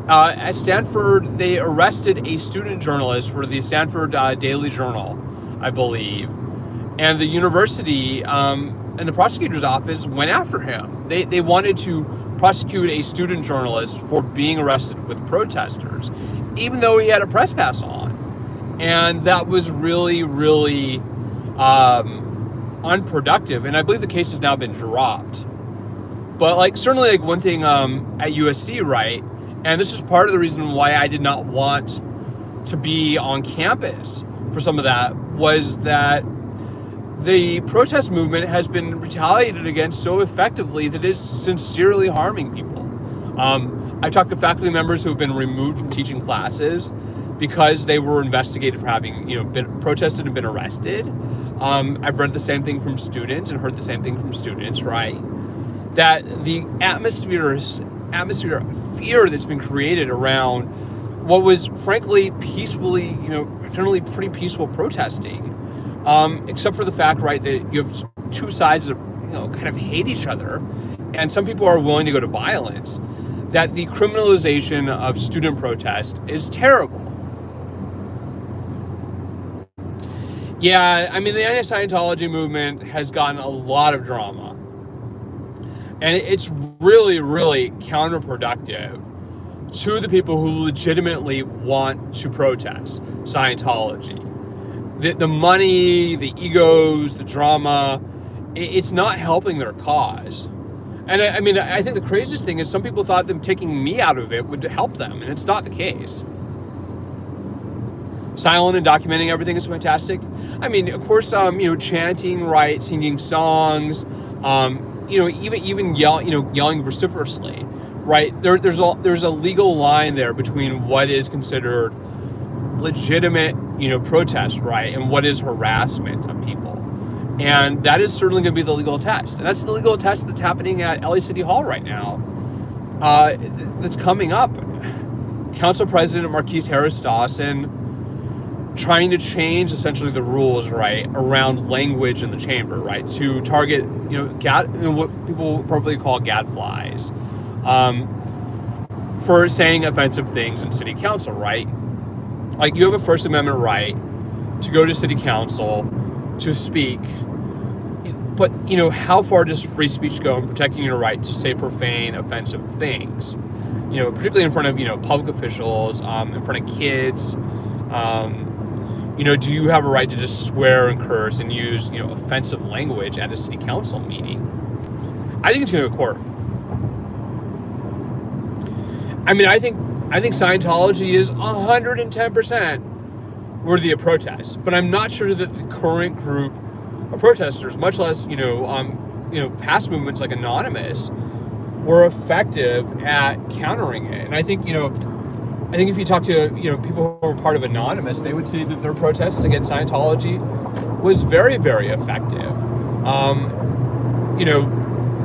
At Stanford, they arrested a student journalist for the Stanford Daily Journal, I believe. And the university and the prosecutor's office went after him. They wanted to prosecute a student journalist for being arrested with protesters, even though he had a press pass on. And that was really, really unproductive. And I believe the case has now been dropped. But certainly one thing at USC, right? And this is part of the reason why I did not want to be on campus for some of that, was that the protest movement has been retaliated against so effectively that it's sincerely harming people. I talked to faculty members who have been removed from teaching classes because they were investigated for having, been protested and been arrested. I've read the same thing from students and heard the same thing from students, right? That the atmosphere of fear that's been created around what was frankly peacefully, generally pretty peaceful protesting, except for the fact, right, that you have two sides that, kind of hate each other, and some people are willing to go to violence, that the criminalization of student protest is terrible. Yeah, I mean, the anti-Scientology movement has gotten a lot of drama. And it's really, really counterproductive to the people who legitimately want to protest Scientology. The money, the egos, the drama, it's not helping their cause. And I mean, I think the craziest thing is some people thought them taking me out of it would help them, and it's not the case. Silent and documenting everything is fantastic. I mean, of course, chanting, right, singing songs, even yelling vociferously, right? There's a legal line there between what is considered legitimate, protest, right, and what is harassment of people. And that is certainly going to be the legal test. And that's the legal test that's happening at LA City Hall right now. That's coming up. Council President Marquise Harris Dawson trying to change essentially the rules, right, around language in the chamber, right, to target, what people appropriately call gadflies, for saying offensive things in city council, right? Like, you have a First Amendment right to go to city council to speak, but, how far does free speech go in protecting your right to say profane, offensive things? Particularly in front of, public officials, in front of kids. Do you have a right to just swear and curse and use, offensive language at a city council meeting? I think it's going to go to court. I mean, I think Scientology is 110% worthy of protest, but I'm not sure that the current group of protesters, much less, past movements like Anonymous, were effective at countering it. And I think, if you talk to, people who are part of Anonymous, they would say that their protest against Scientology was very, very effective.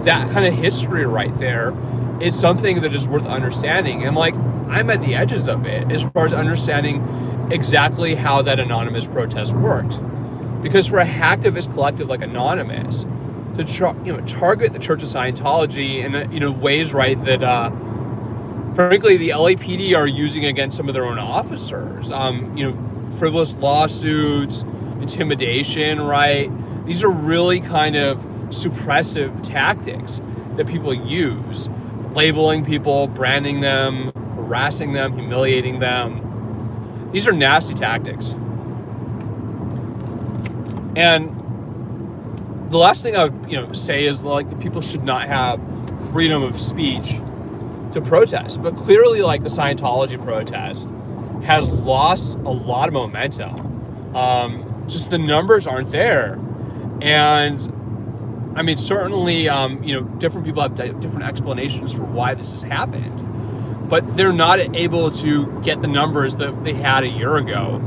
That kind of history right there is something that is worth understanding. And I'm at the edges of it as far as understanding exactly how that Anonymous protest worked. Because for a hacktivist collective like Anonymous to target the Church of Scientology in ways, right, that frankly the LAPD are using against some of their own officers, frivolous lawsuits, intimidation, right? These are really kind of suppressive tactics that people use, labeling people, branding them, harassing them, humiliating them. These are nasty tactics. And the last thing I would, say is the people should not have freedom of speech to protest. But clearly, like, the Scientology protest has lost a lot of momentum. Just the numbers aren't there. And I mean, certainly, different people have different explanations for why this has happened, but they're not able to get the numbers that they had a year ago,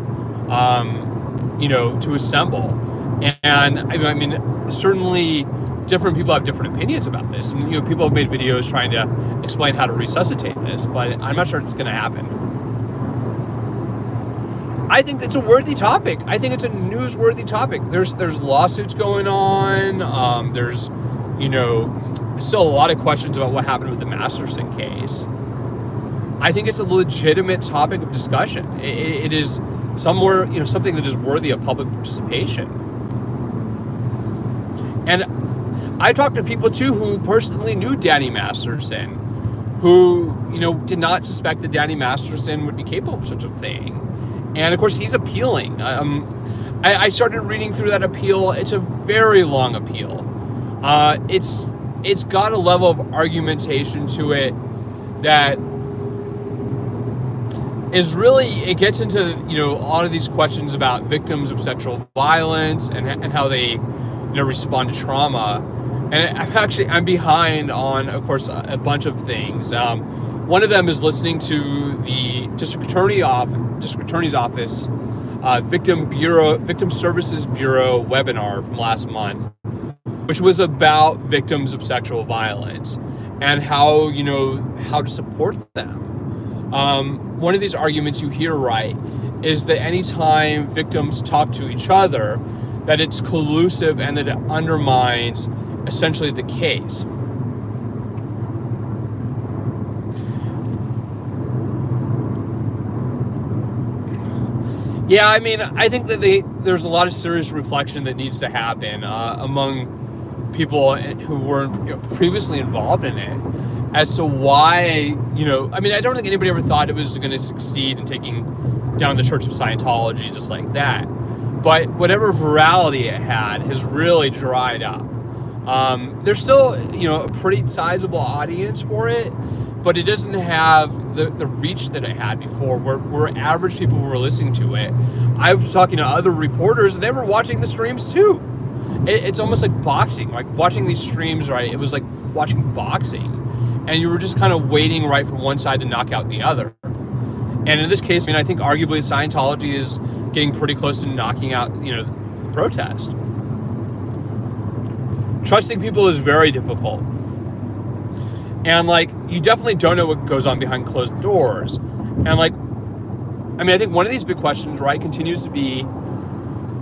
to assemble. And I mean, certainly different people have different opinions about this. And, people have made videos trying to explain how to resuscitate this, but I'm not sure it's going to happen. I think it's a worthy topic. I think it's a newsworthy topic. There's lawsuits going on. There's, still a lot of questions about what happened with the Masterson case. I think it's a legitimate topic of discussion. It is somewhere, something that is worthy of public participation. And I talked to people too who personally knew Danny Masterson, who, did not suspect that Danny Masterson would be capable of such a thing. And of course, he's appealing. I started reading through that appeal. It's a very long appeal. It's got a level of argumentation to it that is really, it gets into, a lot of these questions about victims of sexual violence and how they, respond to trauma. And I'm behind on, of course, a bunch of things. One of them is listening to the District Attorney's Office Victim Services Bureau webinar from last month, which was about victims of sexual violence and how to support them. One of these arguments you hear, right, is that anytime victims talk to each other, that it's collusive and that it undermines essentially the case. Yeah, I mean, I think that there's a lot of serious reflection that needs to happen among people who weren't previously involved in it as to why, I mean, I don't think anybody ever thought it was going to succeed in taking down the Church of Scientology just like that. But whatever virality it had has really dried up. There's still, a pretty sizable audience for it, but it doesn't have the reach that it had before, where average people were listening to it. I was talking to other reporters, and they were watching the streams too. It's almost like boxing, like watching these streams, right? It was like watching boxing, and you were just kind of waiting, right, for one side to knock out the other. And in this case, I mean, I think arguably Scientology is getting pretty close to knocking out, the protest. Trusting people is very difficult. And, like, you definitely don't know what goes on behind closed doors. And, like, I mean, I think one of these big questions, right, continues to be,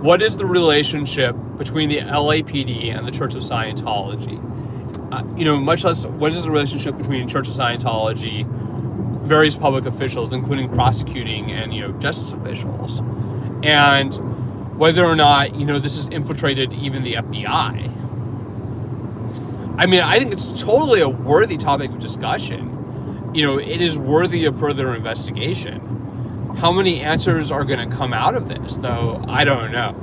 what is the relationship between the LAPD and the Church of Scientology? Much less, what is the relationship between Church of Scientology, various public officials, including prosecuting and, justice officials? And whether or not, this has infiltrated even the FBI. I mean, I think it's totally a worthy topic of discussion. It is worthy of further investigation. How many answers are going to come out of this, though? I don't know.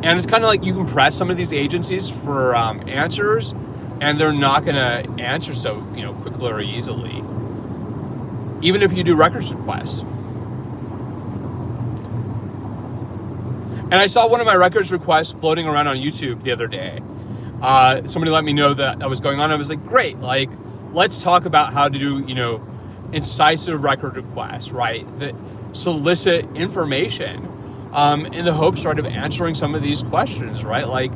And it's kind of like you can press some of these agencies for answers, and they're not going to answer so, quickly or easily, even if you do records requests. And I saw one of my records requests floating around on YouTube the other day. Somebody let me know that was going on. I was like, great, like, let's talk about how to do, incisive record requests, right? That solicit information in the hopes, sort of, answering some of these questions, right? Like,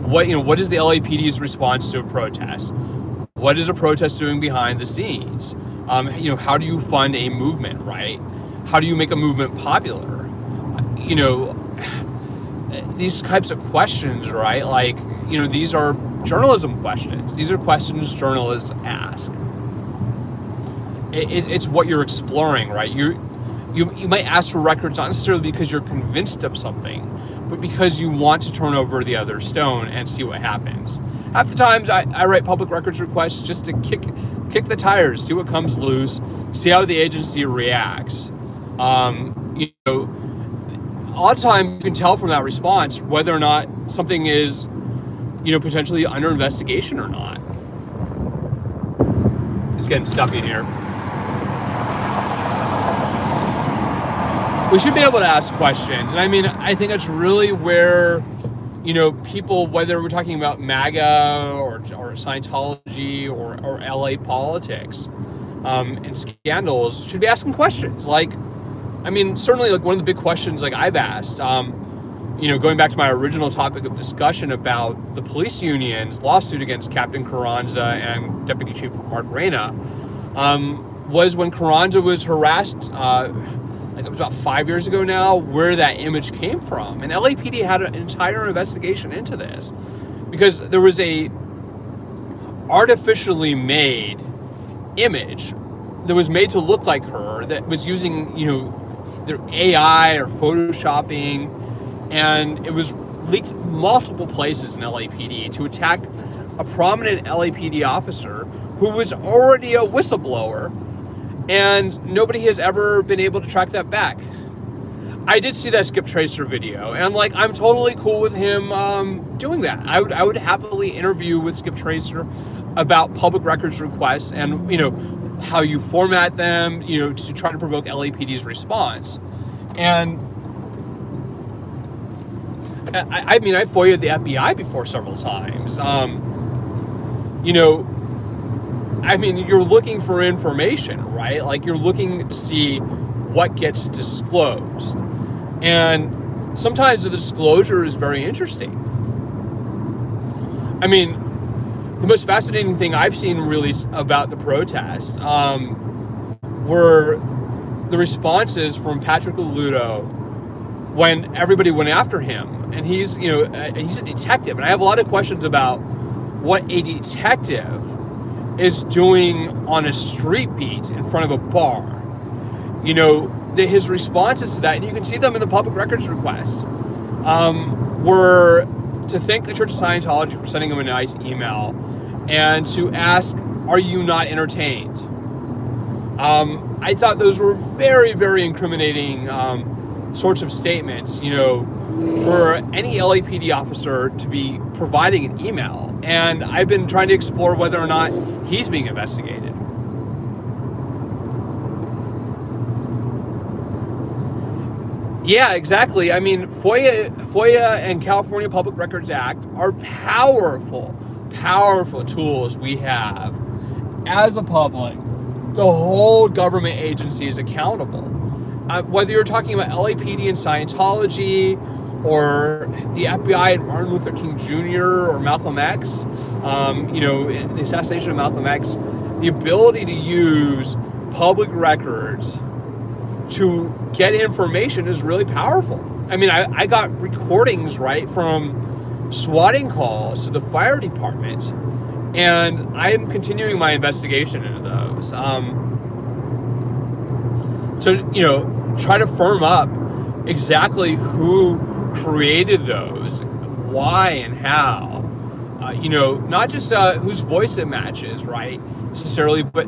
what is the LAPD's response to a protest? What is a protest doing behind the scenes? How do you fund a movement, right? How do you make a movement popular? These types of questions, right? Like, these are journalism questions. These are questions journalists ask. It's what you're exploring, right? You might ask for records not necessarily because you're convinced of something, but because you want to turn over the other stone and see what happens. Half the times I write public records requests just to kick the tires, see what comes loose, see how the agency reacts. A lot of times you can tell from that response whether or not something is potentially under investigation or not. It's getting stuffy in here. We should be able to ask questions. And I mean, I think that's really where, people, whether we're talking about MAGA or Scientology or LA politics and scandals, should be asking questions. Like, I mean, certainly like one of the big questions like I've asked, going back to my original topic of discussion about the police union's lawsuit against Captain Carranza and Deputy Chief Mark Reyna, was when Carranza was harassed, it was about 5 years ago now, where that image came from. And LAPD had an entire investigation into this because there was a artificially made image that was made to look like her that was using, their AI or photoshopping, and it was leaked multiple places in LAPD to attack a prominent LAPD officer who was already a whistleblower, and nobody has ever been able to track that back. I did see that Skip Tracer video, and like, I'm totally cool with him doing that. I would happily interview with Skip Tracer about public records requests and, how you format them, to try to provoke LAPD's response. And I mean, I FOIA'd the FBI before several times. I mean, you're looking for information, right? Like, you're looking to see what gets disclosed. And sometimes the disclosure is very interesting. I mean, the most fascinating thing I've seen really about the protest were the responses from Patrick Ludo when everybody went after him. And he's a detective. And I have a lot of questions about what a detective is doing on a street beat in front of a bar. His responses to that, and you can see them in the public records requests, were to thank the Church of Scientology for sending him a nice email and to ask, are you not entertained? I thought those were very, very incriminating sorts of statements, for any LAPD officer to be providing an email. And I've been trying to explore whether or not he's being investigated. Yeah, exactly. I mean, FOIA and California Public Records Act are powerful, powerful tools we have as a public to hold government agencies accountable. Whether you're talking about LAPD and Scientology, or the FBI and Martin Luther King Jr. or Malcolm X, the assassination of Malcolm X, the ability to use public records to get information is really powerful. I mean, I got recordings, right, from swatting calls to the fire department, and I am continuing my investigation into those. Try to firm up exactly who created those, why and how, not just whose voice it matches, right, necessarily, but,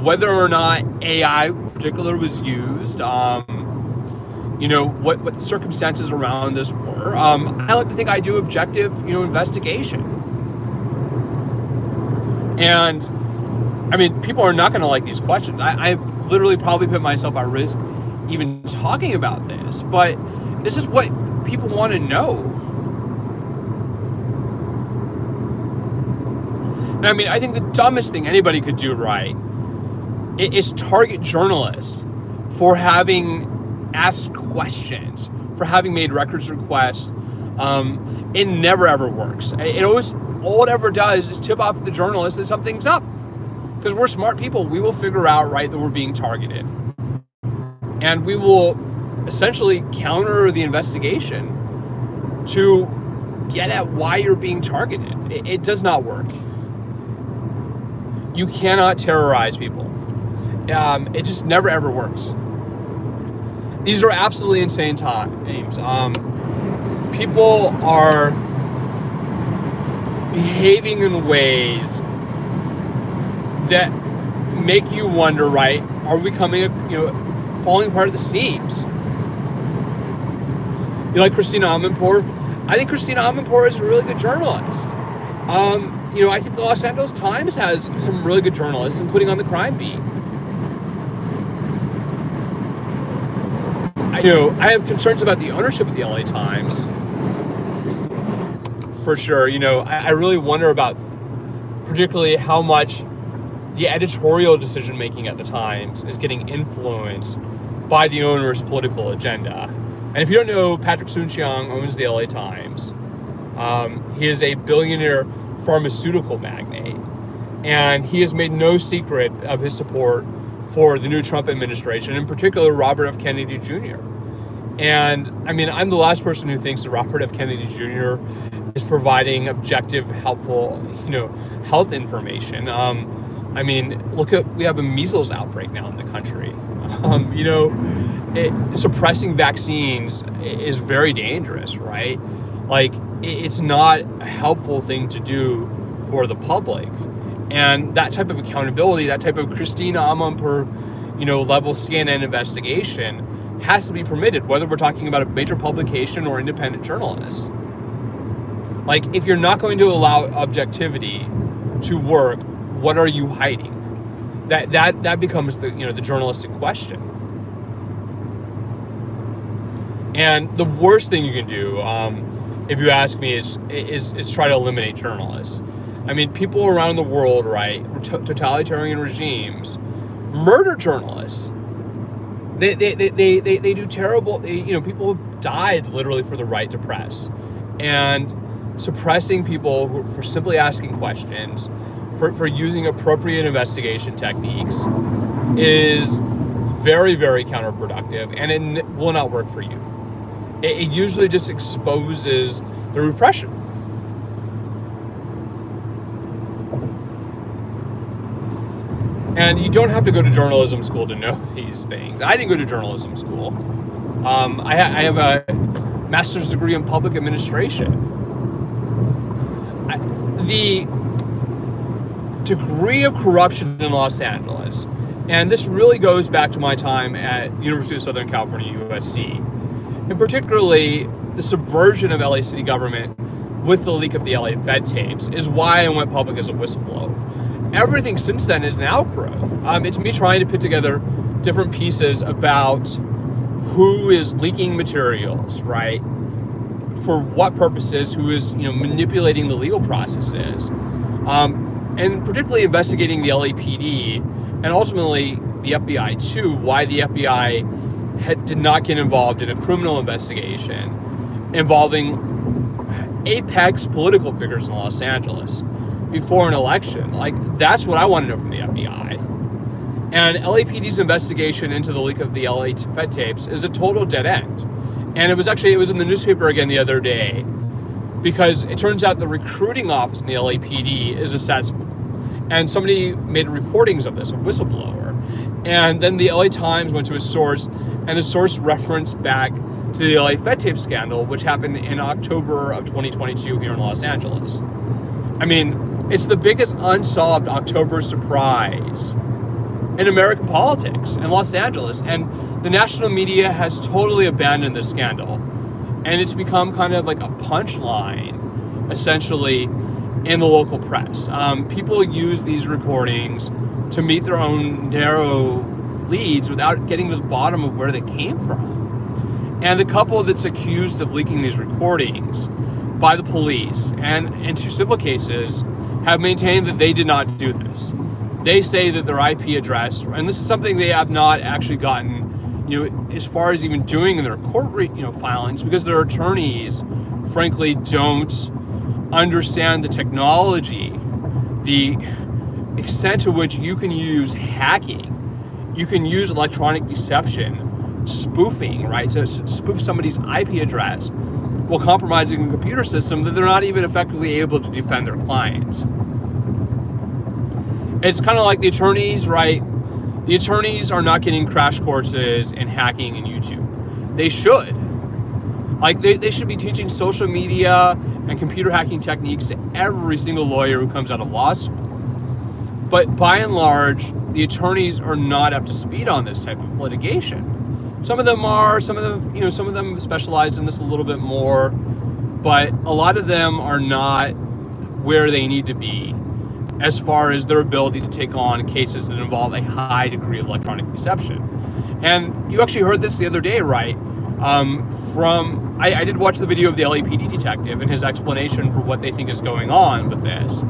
whether or not AI in particular was used, what the circumstances around this were. I like to think I do objective, investigation. And, I mean, people are not going to like these questions. I literally probably put myself at risk even talking about this, but this is what people want to know. And I mean, I think the dumbest thing anybody could do, right, is target journalists for having asked questions, for having made records requests. It never ever works. All it ever does is tip off the journalist that something's up. Because we're smart people, we will figure out, right, that we're being targeted. And we will essentially counter the investigation to get at why you're being targeted. It does not work. You cannot terrorize people. It just never ever works. These are absolutely insane times. People are behaving in ways that make you wonder, right, are we falling apart at the seams? You like Christina Amanpour? I think Christina Amanpour is a really good journalist. I think the Los Angeles Times has some really good journalists, including on the crime beat. I have concerns about the ownership of the LA Times, for sure. I really wonder about particularly how much the editorial decision-making at the Times is getting influenced by the owner's political agenda. And if you don't know, Patrick Soon-Shiong owns the LA Times. He is a billionaire pharmaceutical magnate, and he has made no secret of his support for the new Trump administration, in particular Robert F. Kennedy Jr. And I'm the last person who thinks that Robert F. Kennedy Jr. is providing objective, helpful, health information. We have a measles outbreak now in the country. Suppressing vaccines is very dangerous, right? It's not a helpful thing to do for the public. And that type of accountability, that type of Christina Amanpour, level CNN investigation has to be permitted, whether we're talking about a major publication or independent journalists. If you're not going to allow objectivity to work, what are you hiding? That becomes the journalistic question. And the worst thing you can do, if you ask me, is try to eliminate journalists. People around the world, right, totalitarian regimes, murder journalists. They do terrible. People have died literally for the right to press, and suppressing people for simply asking questions, for using appropriate investigation techniques, is very, very counterproductive, and it will not work for you. It usually just exposes the repression. And you don't have to go to journalism school to know these things. I didn't go to journalism school. I have a master's degree in public administration. The degree of corruption in Los Angeles, and this really goes back to my time at University of Southern California, USC, and particularly the subversion of LA city government with the leak of the LA Fed tapes, is why I went public as a whistleblower. Everything since then is an outgrowth. It's me trying to put together different pieces about who is leaking materials, right? For what purposes, who is manipulating the legal processes, and particularly investigating the LAPD and ultimately the FBI too, why the FBI did not get involved in a criminal investigation involving apex political figures in Los Angeles before an election. That's what I want to know from the FBI. And LAPD's investigation into the leak of the LA Fed tapes is a total dead end. And it was in the newspaper again the other day, because it turns out the recruiting office in the LAPD is a cesspool. And somebody made reportings of this, a whistleblower. And then the LA Times went to a source, and the source referenced back to the LA Fed tape scandal, which happened in October of 2022 here in Los Angeles. It's the biggest unsolved October surprise in American politics in Los Angeles, and the national media has totally abandoned this scandal, and it's become kind of like a punchline, essentially, in the local press. People use these recordings to meet their own narrow leads without getting to the bottom of where they came from. And the couple that's accused of leaking these recordings by the police and in two civil cases have maintained that they did not do this. They say that their IP address, and this is something they have not actually gotten, as far as even doing in their court, filings, because their attorneys, frankly, don't understand the technology, the extent to which you can use hacking, you can use electronic deception, spoofing, right? So spoof somebody's IP address while compromising a computer system that they're not even effectively able to defend their clients. It's kind of like the attorneys, right? The attorneys are not getting crash courses in hacking and YouTube. They should. They should be teaching social media and computer hacking techniques to every single lawyer who comes out of law school. But by and large, the attorneys are not up to speed on this type of litigation. Some of them are, some of them specialize in this a little bit more. but a lot of them are not where they need to be as far as their ability to take on cases that involve a high degree of electronic deception. And you actually heard this the other day, right? I did watch the video of the LAPD detective and his explanation for what they think is going on with this.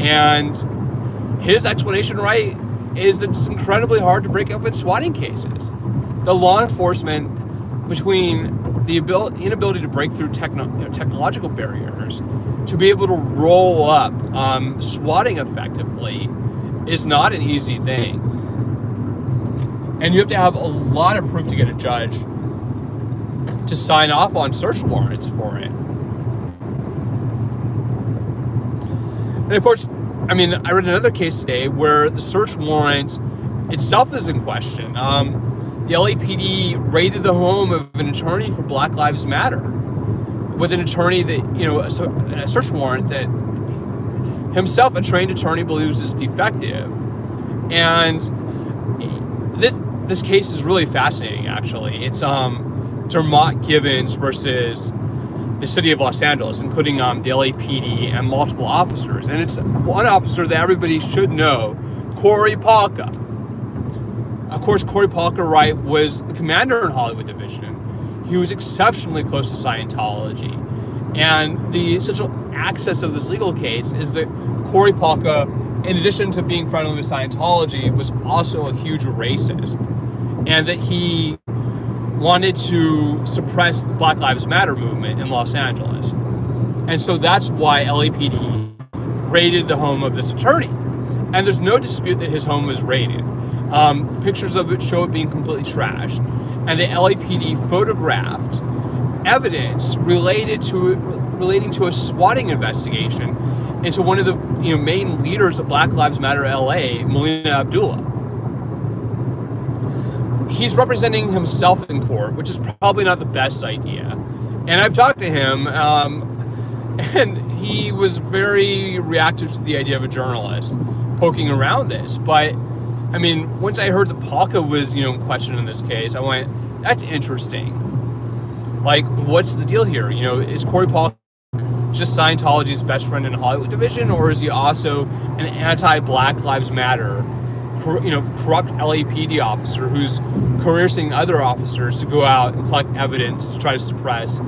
And his explanation, right, is that it's incredibly hard to break open swatting cases. The law enforcement, between the inability to break through technological barriers, to be able to roll up swatting effectively is not an easy thing. And you have to have a lot of proof to get a judge to sign off on search warrants for it. And of course, I mean, I read another case today where the search warrant itself is in question. The LAPD raided the home of an attorney for Black Lives Matter with an attorney that, a search warrant that himself, a trained attorney, believes is defective. And this case is really fascinating, actually. It's Dermot Givens versus the city of Los Angeles, including the LAPD and multiple officers. And it's one officer that everybody should know, Corey Palka. Of course, Corey Palka, right, was the commander in Hollywood Division. He was exceptionally close to Scientology. And the essential access of this legal case is that Corey Palka, in addition to being friendly with Scientology, was also a huge racist. And that he wanted to suppress the Black Lives Matter movement in Los Angeles. And so that's why LAPD raided the home of this attorney. And there's no dispute that his home was raided. Pictures of it show it being completely trashed. And the LAPD photographed evidence relating to a swatting investigation into one of the main leaders of Black Lives Matter LA, Melina Abdullah. He's representing himself in court, which is probably not the best idea. And I've talked to him, and he was very reactive to the idea of a journalist poking around this. But, I mean, once I heard that Palka was, questioned in this case, I went, that's interesting. Like, what's the deal here? Is Corey Palka just Scientology's best friend in the Hollywood Division, or is he also an anti-Black Lives Matter, corrupt LAPD officer who's coercing other officers to go out and collect evidence to try to suppress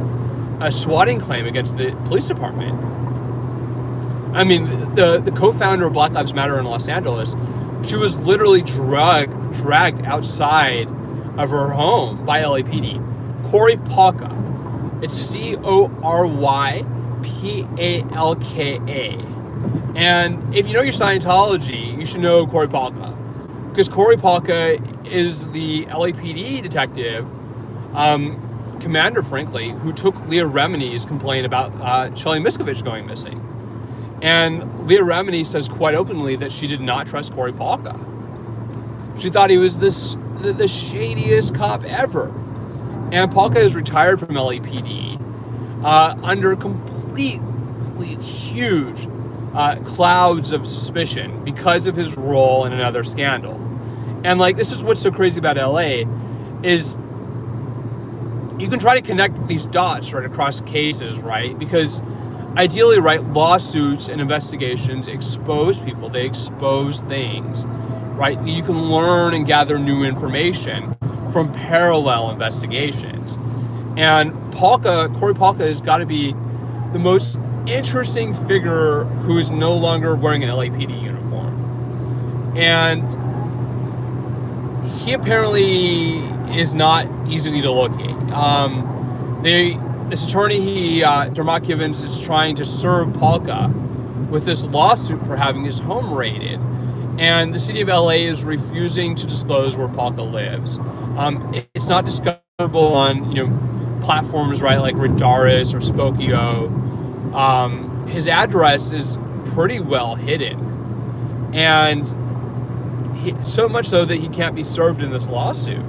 a swatting claim against the police department? I mean, the co-founder of Black Lives Matter in Los Angeles, she was literally dragged outside of her home by LAPD. Corey Palka. It's Corypalka. And if you know your Scientology, you should know Corey Palka. Because Corey Palka is the LAPD detective, commander, frankly, who took Leah Remini's complaint about Shelley Miskovich going missing. And Leah Remini says quite openly that she did not trust Corey Palka. She thought he was the shadiest cop ever. And Palka is retired from LAPD under completely huge clouds of suspicion because of his role in another scandal. And this is what's so crazy about LA is you can try to connect these dots right across cases, right? Because ideally, right, lawsuits and investigations expose people. They expose things, right? You can learn and gather new information from parallel investigations. And Corey Palka has got to be the most interesting figure who is no longer wearing an LAPD uniform. And he apparently is not easily to locate. This attorney, Dermot Givens, is trying to serve Palka with this lawsuit for having his home raided. And the city of LA is refusing to disclose where Palka lives. It's not discoverable on, platforms, right, like Redaris or Spokio. His address is pretty well hidden. And so much so that he can't be served in this lawsuit.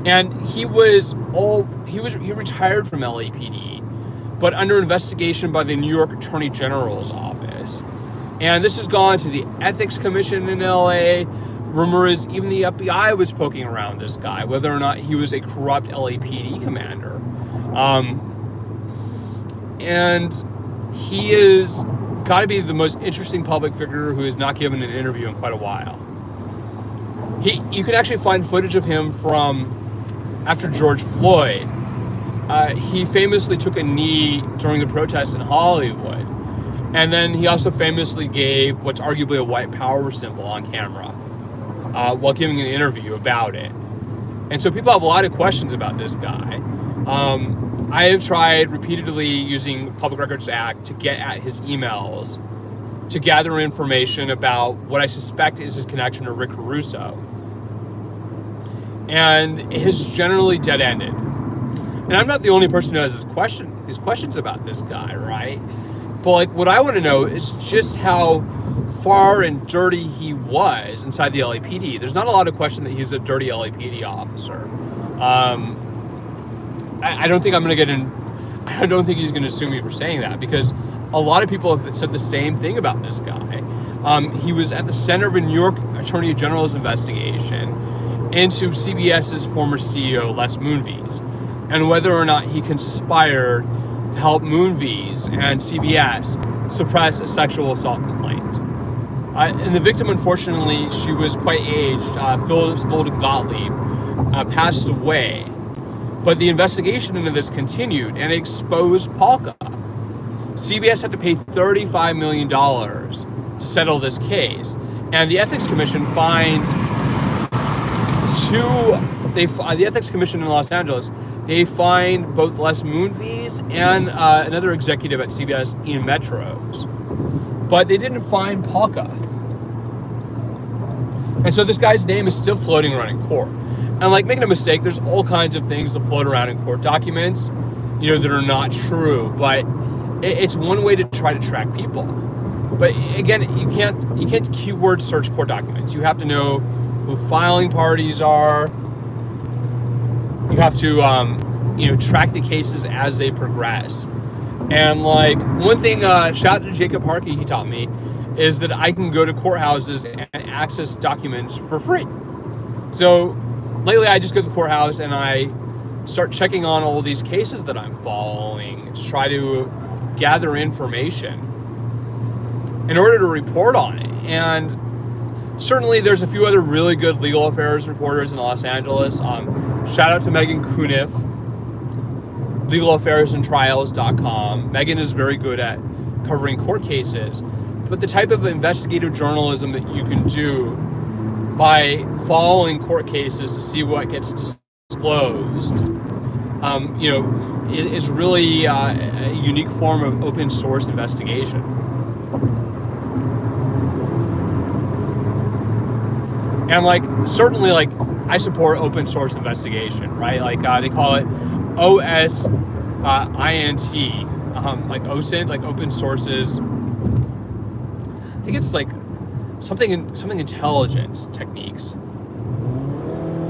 And he retired from LAPD, but under investigation by the New York Attorney General's office. And this has gone to the Ethics Commission in LA. Rumor is even the FBI was poking around this guy, whether or not he was a corrupt LAPD commander. And he is got to be the most interesting public figure who has not given an interview in quite a while. You can actually find footage of him from after George Floyd. He famously took a knee during the protests in Hollywood. And then he also famously gave what's arguably a white power symbol on camera while giving an interview about it. And so people have a lot of questions about this guy. I have tried repeatedly using Public Records Act to get at his emails to gather information about what I suspect is his connection to Rick Caruso. And it has generally dead-ended. And I'm not the only person who has his questions about this guy, right? But like, what I want to know is just how far and dirty he was inside the LAPD. There's not a lot of question that he's a dirty LAPD officer. I don't think I'm going to get in. I don't think he's going to sue me for saying that, because a lot of people have said the same thing about this guy. He was at the center of a New York Attorney General's investigation into CBS's former CEO, Les Moonves, and whether or not he conspired to help Moonves and CBS suppress a sexual assault complaint. And the victim, unfortunately, she was quite aged. Phyllis Golden Gottlieb passed away. But the investigation into this continued and exposed Polka. CBS had to pay $35 million to settle this case. And the Ethics Commission fined the Ethics Commission in Los Angeles, they fined both Les Moonves and another executive at CBS, Ian Metros. But they didn't fine Polka. And so this guy's name is still floating around in court. And like, make no mistake, there's all kinds of things that float around in court documents, that are not true. But it's one way to try to track people. But again, you can't keyword search court documents. You have to know who filing parties are. You have to track the cases as they progress. And like, one thing, shout out to Jacob Harkey, he taught me, is that I can go to courthouses and access documents for free. So lately I just go to the courthouse and I start checking on all these cases that I'm following to try to gather information in order to report on it. And certainly there's a few other really good legal affairs reporters in Los Angeles. Shout out to Megan Cuniff, legalaffairsandtrials.com. Megan is very good at covering court cases. But the type of investigative journalism that you can do by following court cases to see what gets disclosed, is really a unique form of open source investigation. And like, certainly, like, I support open source investigation, right? Like, they call it OSINT, like OSINT, like open sources. I think it's like something intelligence techniques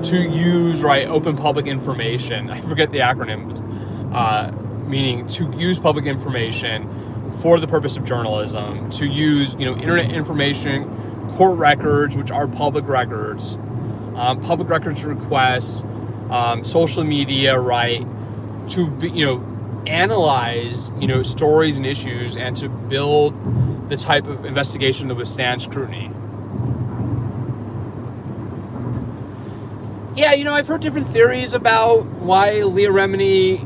to use, right? Open public information. I forget the acronym, meaning to use public information for the purpose of journalism, to use, internet information, court records, which are public records requests, social media, right? To be, analyze, stories and issues, and to build the type of investigation that withstands scrutiny. Yeah, I've heard different theories about why Leah Remini,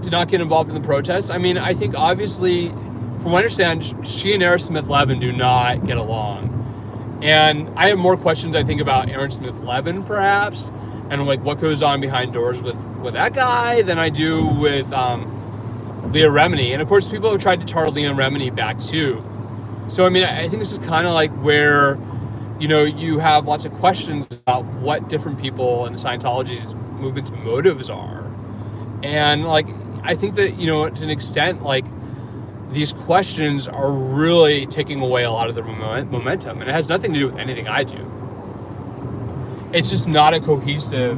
did not get involved in the protests. I mean, I think obviously, from what I understand, she and Aaron Smith-Levin do not get along. And I have more questions, I think, about Aaron Smith-Levin, perhaps, and like what goes on behind doors with that guy than I do with Leah Remini. And of course, people have tried to tar Leah Remini back too. So, I mean, I think this is kind of like where, you have lots of questions about what different people in the Scientology movement's motives are. And like, I think that, to an extent, like, these questions are really taking away a lot of their momentum. And it has nothing to do with anything I do. It's just not a cohesive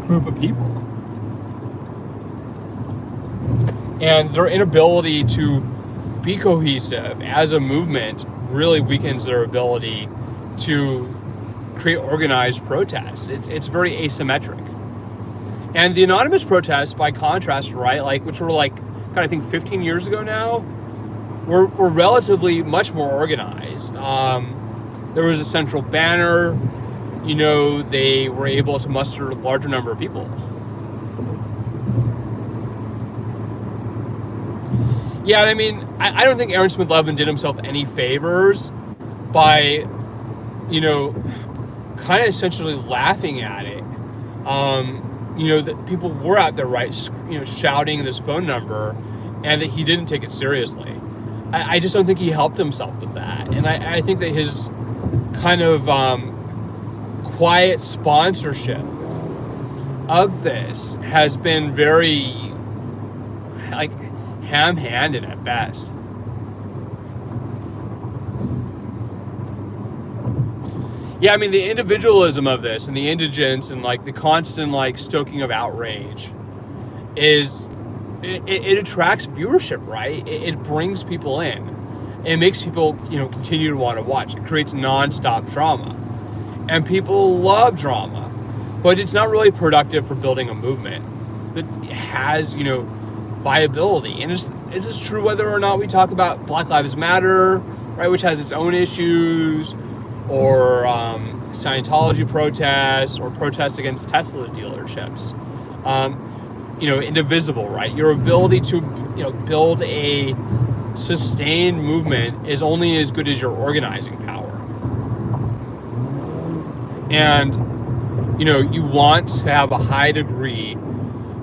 group of people. And their inability to be cohesive as a movement really weakens their ability to create organized protests. It's very asymmetric. And the anonymous protests, by contrast, right, like, which were like I think 15 years ago now, were relatively much more organized. There was a central banner. You know, they were able to muster a larger number of people. Yeah, and I mean, I don't think Aaron Smith-Levin did himself any favors by, you know, kind of essentially laughing at it. You know, that people were out there, right, you know, shouting this phone number, and that he didn't take it seriously. I just don't think he helped himself with that. And I think that his kind of quiet sponsorship of this has been very, like, ham-handed at best. Yeah, I mean, the individualism of this and the indigence and like the constant like stoking of outrage is, it attracts viewership, right? It brings people in. It makes people, you know, continue to want to watch. It creates nonstop drama. And people love drama, but it's not really productive for building a movement that has, you know, viability. And this is true whether or not we talk about Black Lives Matter, right, which has its own issues, or Scientology protests, or protests against Tesla dealerships. You know, indivisible, right? Your ability to, you know, build a sustained movement is only as good as your organizing power. And, you know, you want to have a high degree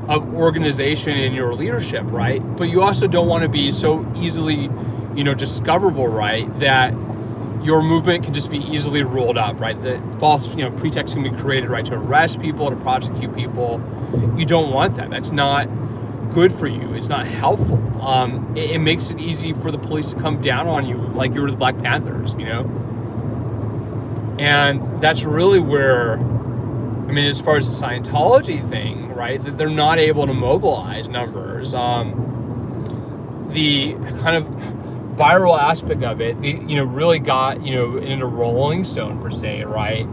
of organization in your leadership, right? But you also don't want to be so easily, you know, discoverable, right, that your movement can just be easily ruled up, right? The false, you know, pretext can be created, right, to arrest people, to prosecute people. You don't want that. That's not good for you. It's not helpful. It makes it easy for the police to come down on you like you were the Black Panthers, you know? And that's really where, I mean, as far as the Scientology thing, right, that they're not able to mobilize numbers. The kind of viral aspect of it, you know, really got, you know, into Rolling Stone per se, right?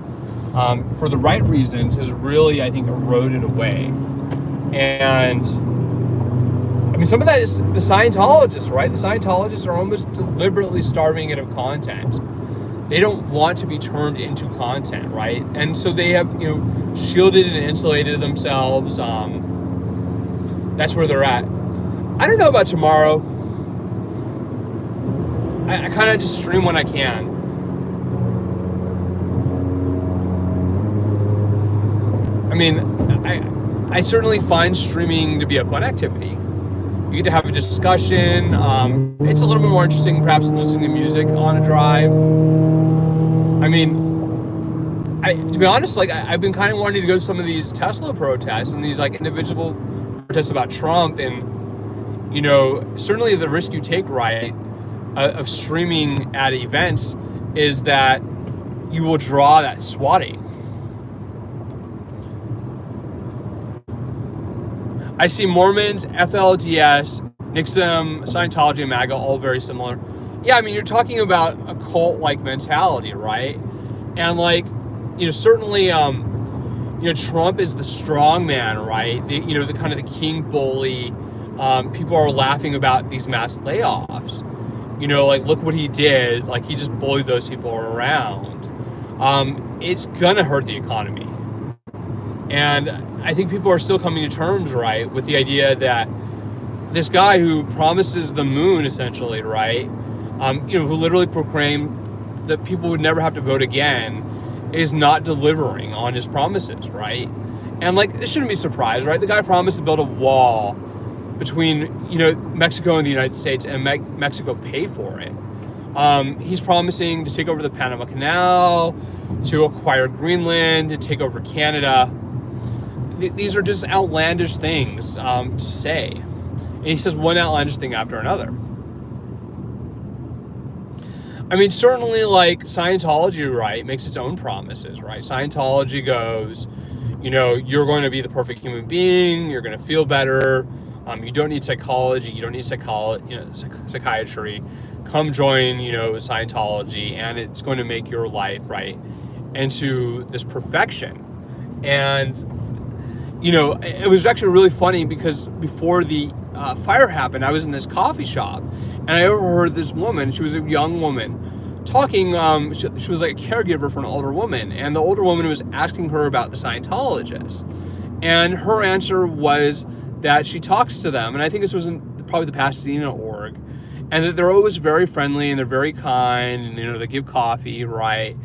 For the right reasons, has really, I think, eroded away. And I mean, some of that is the Scientologists, right? The Scientologists are almost deliberately starving it of content. They don't want to be turned into content, right? And so they have, you know, shielded and insulated themselves. That's where they're at. I don't know about tomorrow. I kind of just stream when I can. I mean, I certainly find streaming to be a fun activity. You get to have a discussion. It's a little bit more interesting perhaps than listening to music on a drive. I mean, to be honest, like I've been kind of wanting to go to some of these Tesla protests and these like individual protests about Trump, and, you know, certainly the risk you take, right, of streaming at events is that you will draw that swatting. I see Mormons, FLDS, NXIVM, Scientology, and MAGA all very similar. Yeah, I mean, you're talking about a cult-like mentality, right? And like, you know, certainly, you know, Trump is the strong man, right? You know, the kind of the king bully. People are laughing about these mass layoffs. You know, like, look what he did. Like, he just bullied those people around. It's gonna hurt the economy. And I think people are still coming to terms, right, with the idea that this guy who promises the moon, essentially, right, you know, who literally proclaimed that people would never have to vote again, is not delivering on his promises, right? And, like, this shouldn't be a surprise, right? The guy promised to build a wall between, you know, Mexico and the United States, and Mexico paid for it. He's promising to take over the Panama Canal, to acquire Greenland, to take over Canada. These are just outlandish things to say. And he says one outlandish thing after another. I mean, certainly, like, Scientology, right, makes its own promises, right? Scientology goes, you know, you're going to be the perfect human being, you're going to feel better, you don't need psychology, you don't need psychiatry. Come join, you know, Scientology, and it's going to make your life, right, into this perfection. And, you know, it was actually really funny because before the fire happened, I was in this coffee shop, and I overheard this woman. She was a young woman talking. She was like a caregiver for an older woman, and the older woman was asking her about the Scientologists, and her answer was that she talks to them, and I think this was in probably the Pasadena org, and that they're always very friendly and they're very kind, and, you know, they give coffee, right?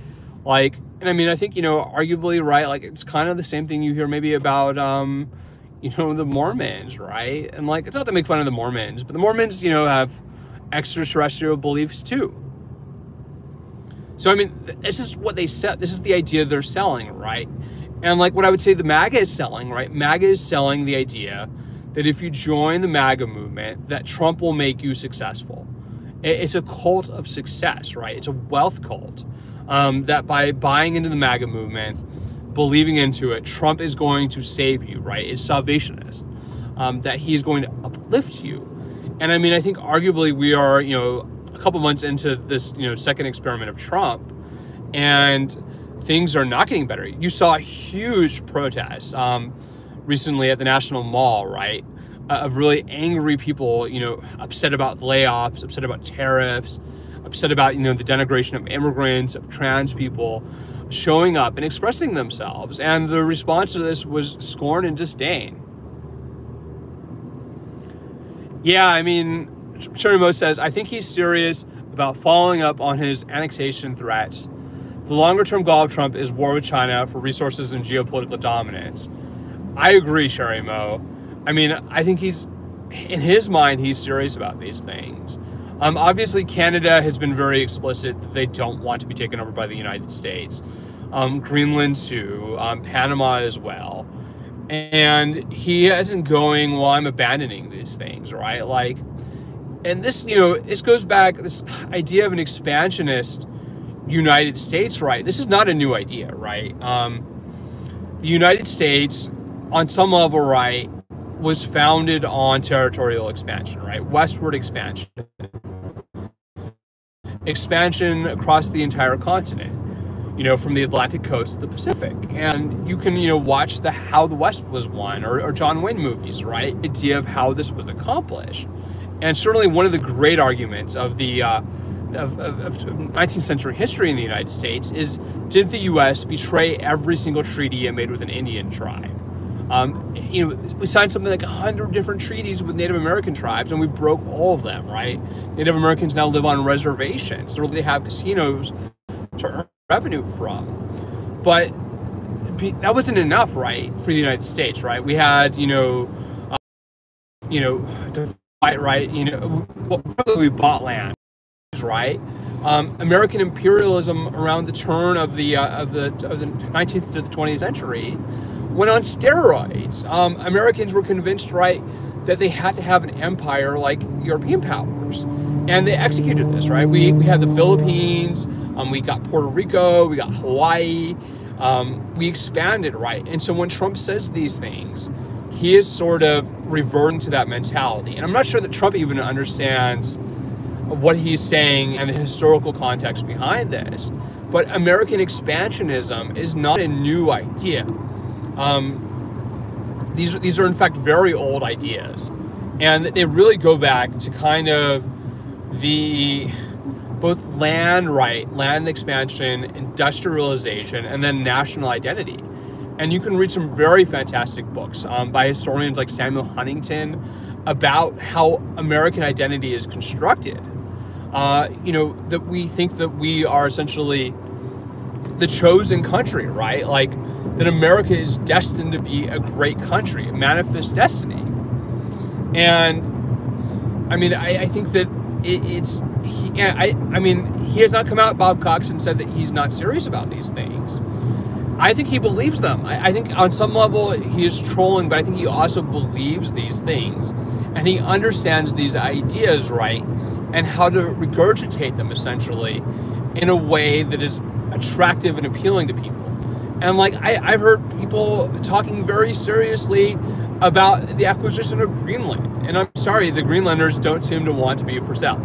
Like, and I mean, I think, you know, arguably, right, like, it's kind of the same thing you hear maybe about, you know, the Mormons, right? And, like, it's not to make fun of the Mormons, but the Mormons, you know, have extraterrestrial beliefs too. So, I mean, this is what they set. This is the idea they're selling, right? And, like, what I would say the MAGA is selling, right? MAGA is selling the idea that if you join the MAGA movement, that Trump will make you successful. It's a cult of success, right? It's a wealth cult. That by buying into the MAGA movement, believing into it, Trump is going to save you, right? It's salvationist. That he's going to uplift you. And I mean, I think arguably we are, you know, a couple months into this, you know, second experiment of Trump, and things are not getting better. You saw huge protests recently at the National Mall, right? Of really angry people, you know, upset about layoffs, upset about tariffs, upset about, you know, the denigration of immigrants, of trans people, showing up and expressing themselves. And the response to this was scorn and disdain. Yeah, I mean, Cherimo says, I think he's serious about following up on his annexation threats. The longer-term goal of Trump is war with China for resources and geopolitical dominance. I agree, Cherimo. I mean, I think he's, in his mind, he's serious about these things. Obviously, Canada has been very explicit that they don't want to be taken over by the United States. Greenland too, Panama as well. And he isn't going, well, I'm abandoning these things, right? Like, and this, you know, this goes back, this idea of an expansionist United States, right? This is not a new idea, right? The United States, on some level, right, was founded on territorial expansion, right? Westward expansion. Expansion across the entire continent, you know, from the Atlantic coast to the Pacific. And you can, you know, watch the How the West Was Won or John Wayne movies, right? Idea of how this was accomplished. And certainly one of the great arguments of the of 19th century history in the United States is, did the U.S. betray every single treaty it made with an Indian tribe? You know, we signed something like 100 different treaties with Native American tribes, and we broke all of them, right? Native Americans now live on reservations, where they have casinos to earn revenue from. But that wasn't enough, right, for the United States, right? We had, you know, to fight, right? You know, we bought land, right? American imperialism around the turn of the 19th to the 20th century went on steroids. Americans were convinced, right, that they had to have an empire like European powers, and they executed this, right? We had the Philippines, we got Puerto Rico, we got Hawaii, we expanded, right? And so when Trump says these things, he is sort of reverting to that mentality. And I'm not sure that Trump even understands what he's saying and the historical context behind this. But American expansionism is not a new idea. These are in fact very old ideas, and they really go back to kind of the both land expansion, industrialization, and then national identity. And you can read some very fantastic books by historians like Samuel Huntington about how American identity is constructed. You know, that we think that we are essentially the chosen country, right? Like, that America is destined to be a great country, a manifest destiny. And I mean, I think that I mean, he has not come out, Bob Cox, and said that he's not serious about these things. I think he believes them. I think on some level he is trolling, but I think he also believes these things, and he understands these ideas, right, and how to regurgitate them essentially in a way that is attractive and appealing to people. And like, I've heard people talking very seriously about the acquisition of Greenland. And I'm sorry, the Greenlanders don't seem to want to be for sale.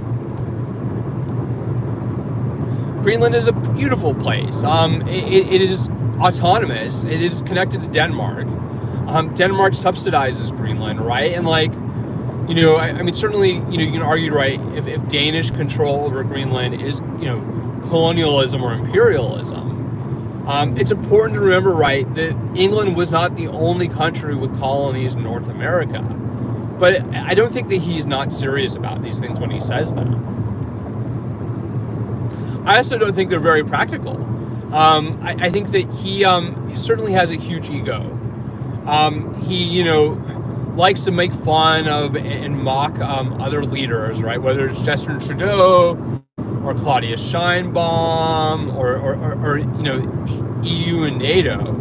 Greenland is a beautiful place. It is autonomous. It is connected to Denmark. Denmark subsidizes Greenland, right? And like, I mean, certainly, you can argue, right, if Danish control over Greenland is, colonialism or imperialism, it's important to remember, right, that England was not the only country with colonies in North America. But I don't think that he's not serious about these things when he says them. I also don't think they're very practical. I think that he certainly has a huge ego. He, likes to make fun of and mock other leaders, right? Whether it's Justin Trudeau or Claudia Sheinbaum or EU and NATO.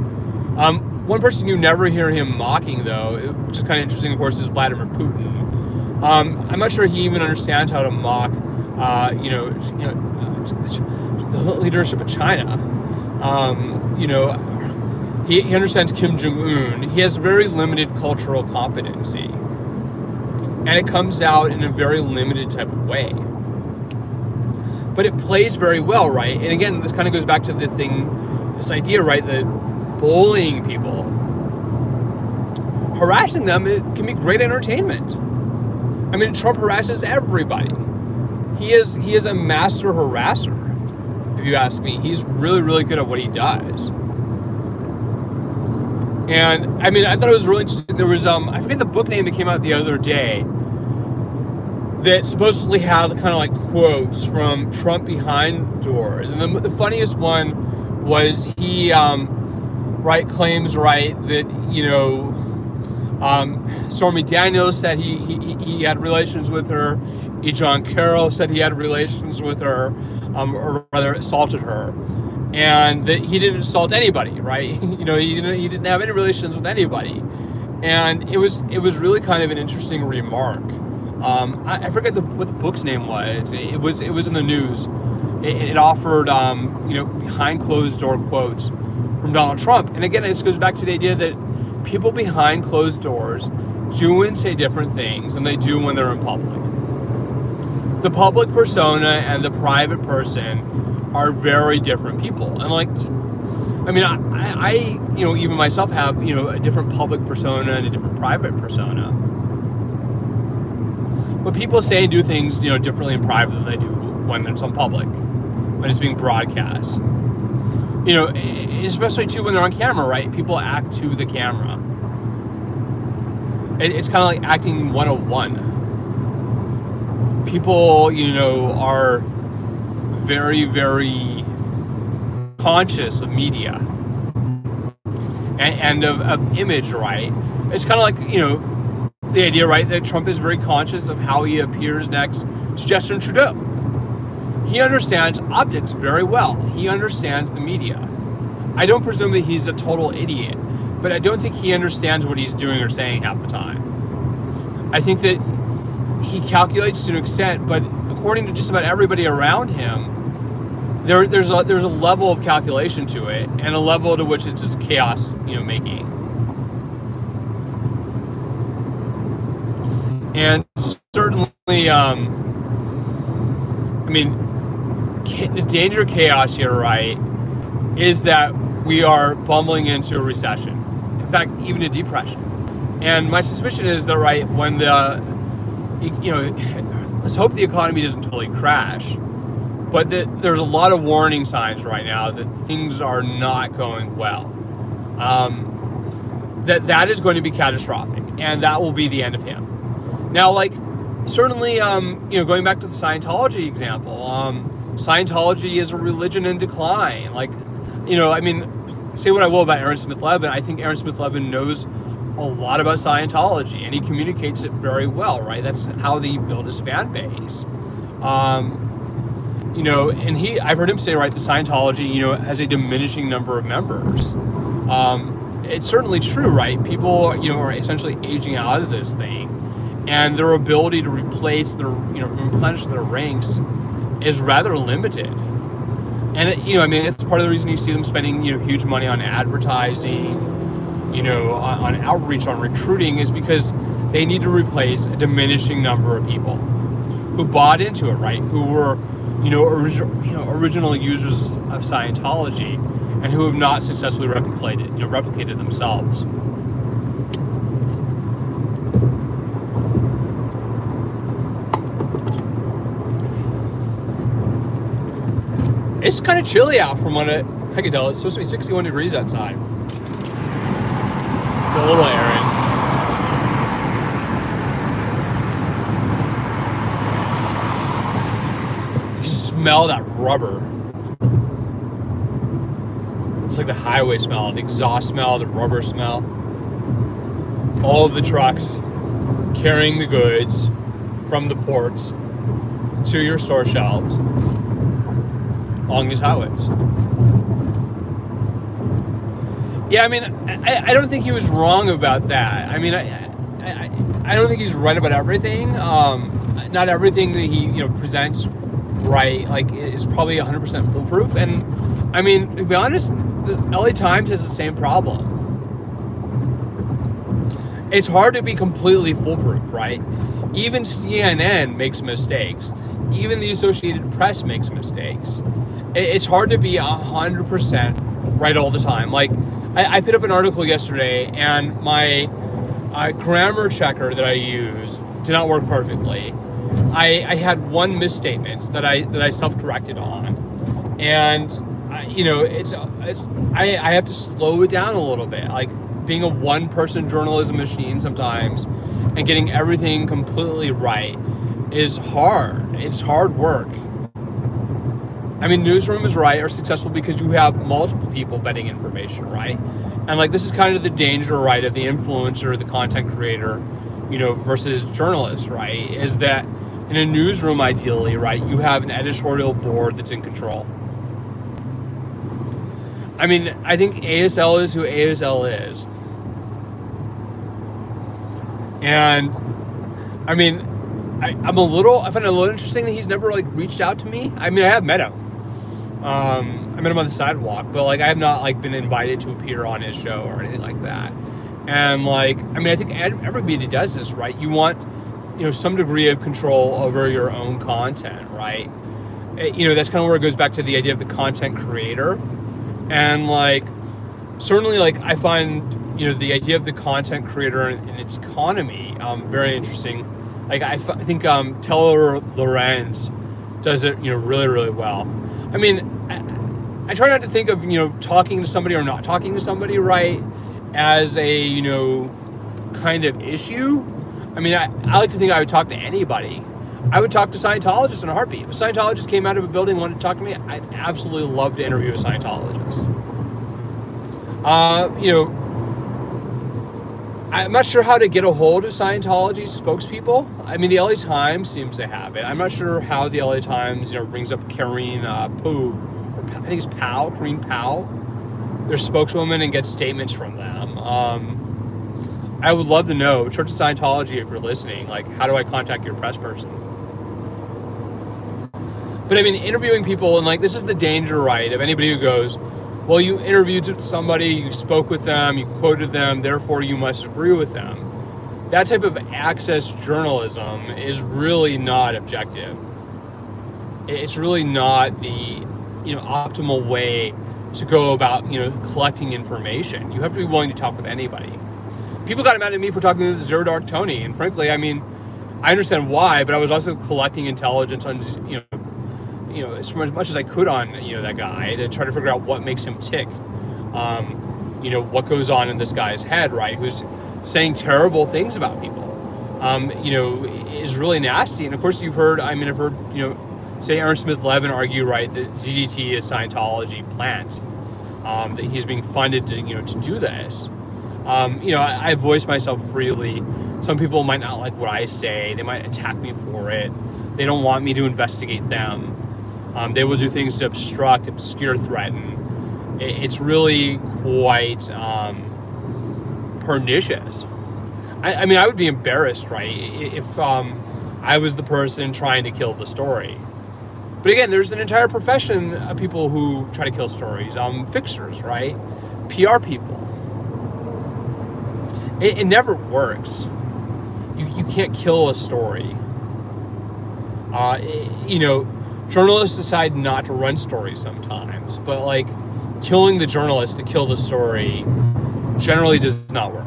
One person you never hear him mocking, though, which is kind of interesting, of course, is Vladimir Putin. I'm not sure he even understands how to mock, the leadership of China. He understands Kim Jong-un. He has very limited cultural competency. And it comes out in a very limited type of way. But it plays very well, right? And again, this kind of goes back to this idea, right, that bullying people, harassing them, it can be great entertainment. I mean, Trump harasses everybody. He is a master harasser, if you ask me. He's really, really good at what he does. And I mean, I thought it was really interesting. There was I forget the book name that came out the other day that supposedly had kind of like quotes from Trump behind doors. And the funniest one was he claims that Stormy Daniels said he had relations with her. E. John Carroll said he had relations with her, or rather assaulted her. And that he didn't assault anybody, right? He didn't have any relations with anybody, and it was really kind of an interesting remark. I forget what the book's name was. It was in the news. It offered behind closed door quotes from Donald Trump, and again, this goes back to the idea that people behind closed doors do and say different things than they do when they're in public. The public persona and the private person are very different people. And I even myself have, a different public persona and a different private persona. But people say and do things, differently in private than they do when it's on public, when it's being broadcast. Especially too when they're on camera, right? People act to the camera. It's kind of like acting 101. People, are very, very conscious of media and of image, right? It's kind of like, the idea, right, that Trump is very conscious of how he appears next to Justin Trudeau. He understands optics very well. He understands the media. I don't presume that he's a total idiot, but I don't think he understands what he's doing or saying half the time. I think that he calculates to an extent, but according to just about everybody around him, there's a level of calculation to it, and a level to which it's just chaos, making. And certainly, the danger of chaos here, right, is that we are bumbling into a recession. In fact, even a depression. And my suspicion is that, right, when let's hope the economy doesn't totally crash, but there's a lot of warning signs right now that things are not going well. That is going to be catastrophic, and that will be the end of him. Now, certainly, going back to the Scientology example, Scientology is a religion in decline. Say what I will about Aaron Smith-Levin, I think Aaron Smith-Levin knows a lot about Scientology, and he communicates it very well, right? That's how he built his fan base. And I've heard him say, right, that Scientology, has a diminishing number of members. It's certainly true, right? People, are essentially aging out of this thing, and their ability to replenish their ranks is rather limited. And it's part of the reason you see them spending, huge money on advertising, on outreach, on recruiting, is because they need to replace a diminishing number of people who bought into it, right? Who were, original users of Scientology, and who have not successfully replicated themselves. It's kind of chilly out from what I can tell. It's supposed to be 61 degrees outside. It's a little airy. You can smell that rubber. It's like the highway smell, the exhaust smell, the rubber smell. All of the trucks carrying the goods from the ports to your store shelves along these highways. Yeah, I mean, I don't think he was wrong about that. I mean, I don't think he's right about everything. Not everything that he presents right is probably 100% foolproof. And I mean, to be honest, the LA Times has the same problem. It's hard to be completely foolproof, right? Even CNN makes mistakes. Even the Associated Press makes mistakes. It's hard to be 100% right all the time. Like, I put up an article yesterday, and my grammar checker that I use did not work perfectly. I had one misstatement that I self-corrected on, and I have to slow it down a little bit. Like, being a one-person journalism machine sometimes and getting everything completely right is hard. It's hard work. I mean, newsrooms, right, are successful because you have multiple people vetting information, right? And like, this is kind of the danger, right, of the influencer, the content creator, versus journalists, right? Is that in a newsroom, ideally, right, you have an editorial board that's in control. I mean, I think ASL is who ASL is. And I mean, I find it a little interesting that he's never reached out to me. I mean, I have met him. I met him on the sidewalk, but I have not been invited to appear on his show or anything like that. And I mean, I think everybody does this, right? You want, some degree of control over your own content, right? That's kind of where it goes back to the idea of the content creator. And certainly I find, the idea of the content creator and its economy very interesting. I think Taylor Lorenz does it, really, really well. I mean, I try not to think of, talking to somebody or not talking to somebody, right, as a, kind of issue. I mean, I like to think I would talk to anybody. I would talk to Scientologists in a heartbeat. If a Scientologist came out of a building and wanted to talk to me, I'd absolutely love to interview a Scientologist. I'm not sure how to get a hold of Scientology spokespeople. I mean, the LA Times seems to have it. I'm not sure how the LA Times, brings up Karine Poo, or I think it's Powell, Karine Powell, their spokeswoman, and gets statements from them. I would love to know, Church of Scientology, if you're listening, how do I contact your press person? But I mean, interviewing people, and this is the danger, right, of anybody who goes, well, you interviewed somebody, you spoke with them, you quoted them, therefore you must agree with them. That type of access journalism is really not objective. It's really not the optimal way to go about collecting information. You have to be willing to talk with anybody. People got mad at me for talking to the Zero Dark Tony, and frankly, I mean, I understand why, but I was also collecting intelligence on as much as I could on that guy to try to figure out what makes him tick. What goes on in this guy's head, right? Who's saying terrible things about people. Is really nasty. And of course, I've heard say Aaron Smith Levin argue, right, that ZDT is Scientology plant, that he's being funded to do this. I voice myself freely. Some people might not like what I say. They might attack me for it. They don't want me to investigate them. They will do things to obstruct, obscure, threaten. It's really quite pernicious. I mean, I would be embarrassed, right, if I was the person trying to kill the story. But again, there's an entire profession of people who try to kill stories. Fixers, right? PR people. It never works. You can't kill a story. Journalists decide not to run stories sometimes, but killing the journalist to kill the story generally does not work.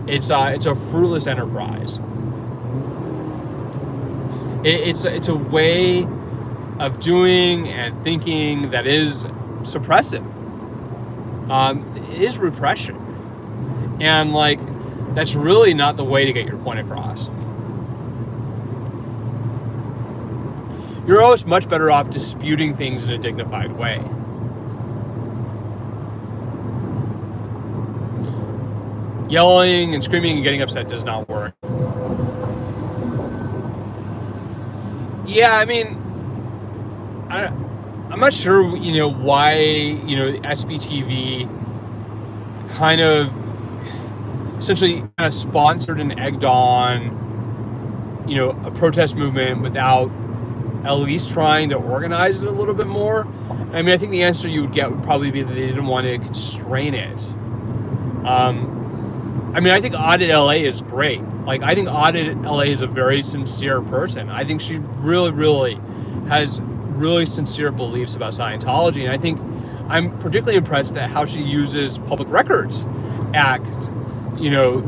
It's a fruitless enterprise. It's a way of doing and thinking that is suppressive. It is repression. And like, that's really not the way to get your point across. You're always much better off disputing things in a dignified way. Yelling and screaming and getting upset does not work. Yeah, I mean, I'm not sure, why, SBTV kind of essentially kind of sponsored and egged on, a protest movement without at least trying to organize it a little bit more. I mean, I think the answer you would get would probably be that they didn't want to constrain it. I mean, I think Audit LA is great. Like, I think Audit LA is a very sincere person. I think she really, really has really sincere beliefs about Scientology. And I think I'm particularly impressed at how she uses Public Records Act, to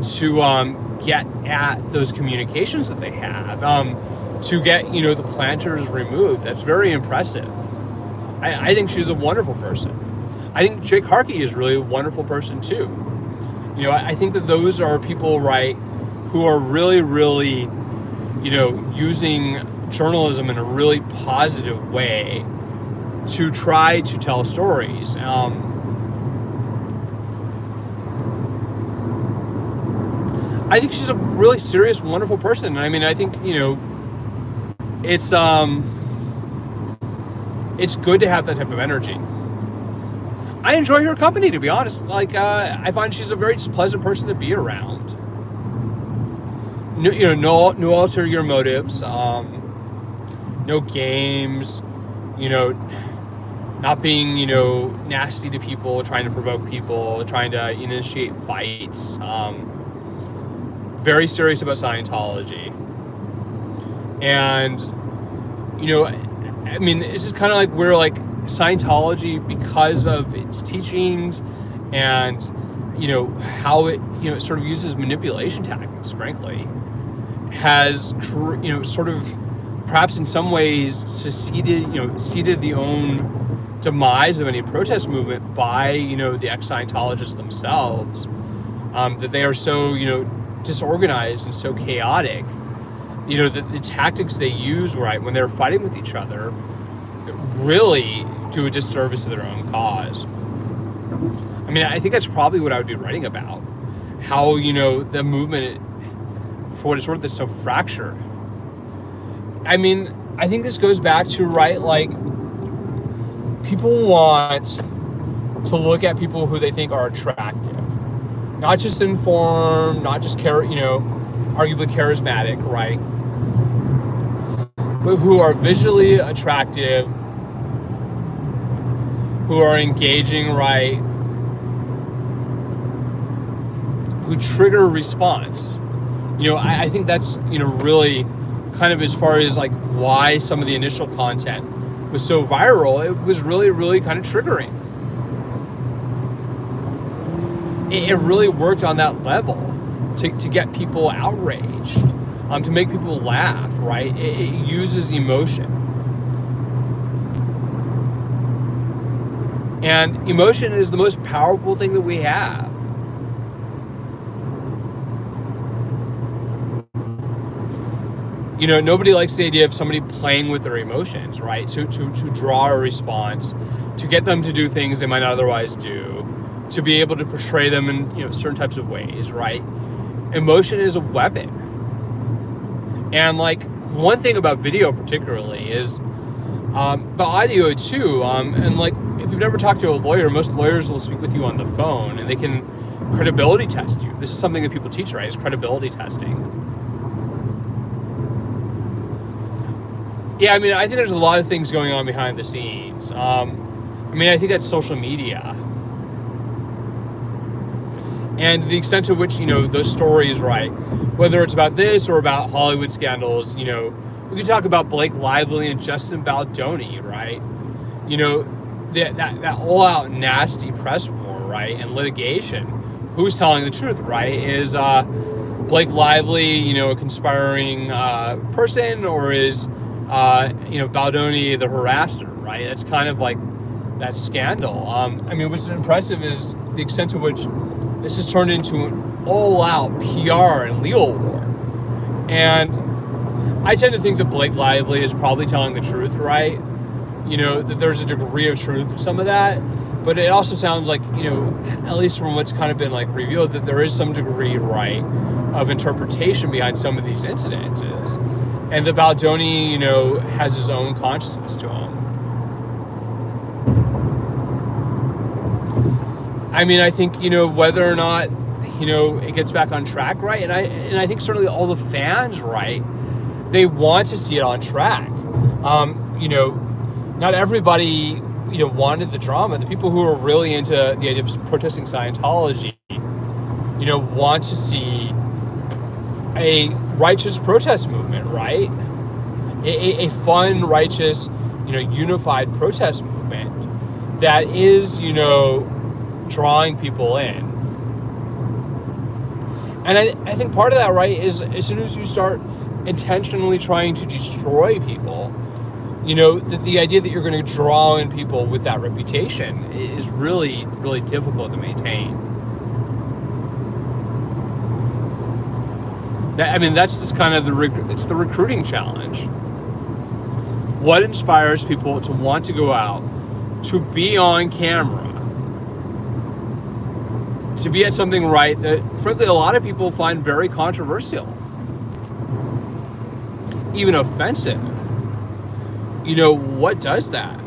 get at those communications that they have, to get, the planters removed. That's very impressive. I think she's a wonderful person. I think Jake Harkey is really a wonderful person too. I think that those are people, right, who are really, really, using journalism in a really positive way to try to tell stories. I think she's a really serious, wonderful person. I mean, I think, it's good to have that type of energy. I enjoy her company, to be honest. Like, I find she's a very pleasant person to be around. No ulterior motives. No games. Not being, nasty to people, trying to provoke people, trying to initiate fights. Very serious about Scientology. And, I mean, it's just kind of like we're like Scientology, because of its teachings and, how it, sort of uses manipulation tactics, frankly, has, sort of perhaps in some ways seeded the own demise of any protest movement by, the ex-Scientologists themselves, that they are so, disorganized and so chaotic, the tactics they use, right, when they're fighting with each other, really do a disservice to their own cause. I mean, I think that's probably what I would be writing about. How, the movement, for what it's worth, is so fractured. I mean, I think this goes back to, right, like, people want to look at people who they think are attractive. Not just informed, not just, arguably charismatic, right? But who are visually attractive, who are engaging, right? Who trigger a response. I think that's, really kind of as far as like why some of the initial content was so viral. It was really, really kind of triggering. It really worked on that level to get people outraged, to make people laugh, right? It uses emotion. And emotion is the most powerful thing that we have. Nobody likes the idea of somebody playing with their emotions, right? To draw a response, to get them to do things they might not otherwise do, to be able to portray them in certain types of ways, right? Emotion is a weapon. And like, one thing about video particularly is, but audio too, and like, if you've never talked to a lawyer, most lawyers will speak with you on the phone and they can credibility test you. This is something that people teach, right? Is credibility testing. Yeah, I mean, I think there's a lot of things going on behind the scenes. I mean, I think that's social media. And the extent to which, those stories, right, whether it's about this or about Hollywood scandals, we can talk about Blake Lively and Justin Baldoni, right? That all-out nasty press war, right, and litigation. Who's telling the truth, right? Is Blake Lively, a conspiring person, or is Baldoni the harasser, right? That's kind of like that scandal. I mean, what's impressive is the extent to which this has turned into an all-out PR and legal war. And I tend to think that Blake Lively is probably telling the truth, right? That there's a degree of truth to some of that. But it also sounds like, at least from what's kind of been like revealed, that there is some degree, right, of interpretation behind some of these incidences. And that Baldoni, has his own consciousness to him. I mean, I think, whether or not, it gets back on track, right? And I think certainly all the fans, right, they want to see it on track. Not everybody, wanted the drama. The people who are really into the idea of protesting Scientology, want to see a righteous protest movement, right? A fun, righteous, unified protest movement that is, drawing people in. And I think part of that, right, is as soon as you start intentionally trying to destroy people, that the idea that you're going to draw in people with that reputation is really, really difficult to maintain. That's just kind of the recruiting challenge. What inspires people to want to go out, to be on camera, to be at something, right, that frankly a lot of people find very controversial, even offensive? What does that?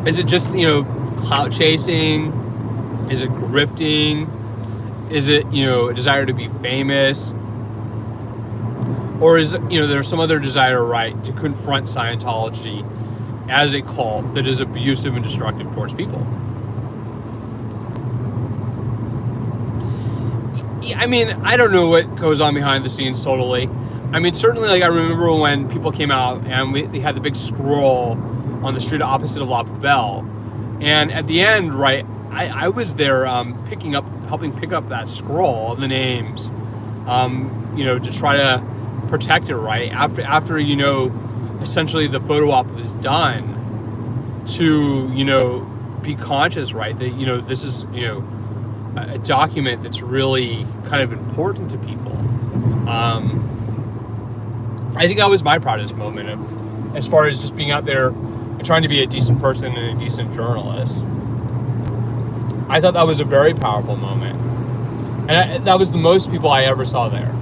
Is it just, clout chasing? Is it grifting? Is it, a desire to be famous? Or is it, there's some other desire, right, to confront Scientology as a cult that is abusive and destructive towards people? I mean, I don't know what goes on behind the scenes totally. I mean, certainly, like, I remember when people came out and we had the big scroll on the street opposite of La Poubelle. And at the end, right, I was there helping pick up that scroll of the names, to try to protect it, right? After essentially the photo op was done, to, be conscious, right, that, this is, a document that's really kind of important to people. I think that was my proudest moment as far as just being out there and trying to be a decent person and a decent journalist. I thought that was a very powerful moment. And that was the most people I ever saw there.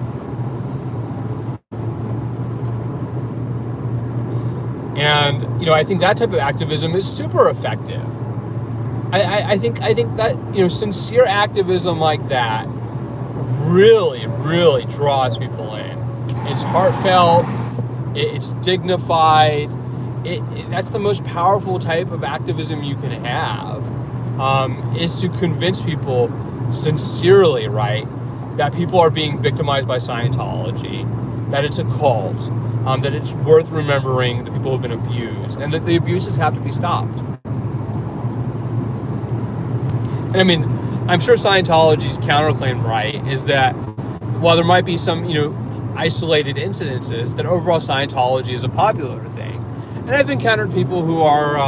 And, I think that type of activism is super effective. I think that, sincere activism like that really, really draws people in. It's heartfelt, it's dignified, that's the most powerful type of activism you can have, is to convince people sincerely, right, that people are being victimized by Scientology, that it's a cult, that it's worth remembering the people who have been abused, and that the abuses have to be stopped. And I mean, I'm sure Scientology's counterclaim, right, is that while there might be some, isolated incidences, that overall Scientology is a popular thing. And I've encountered people who are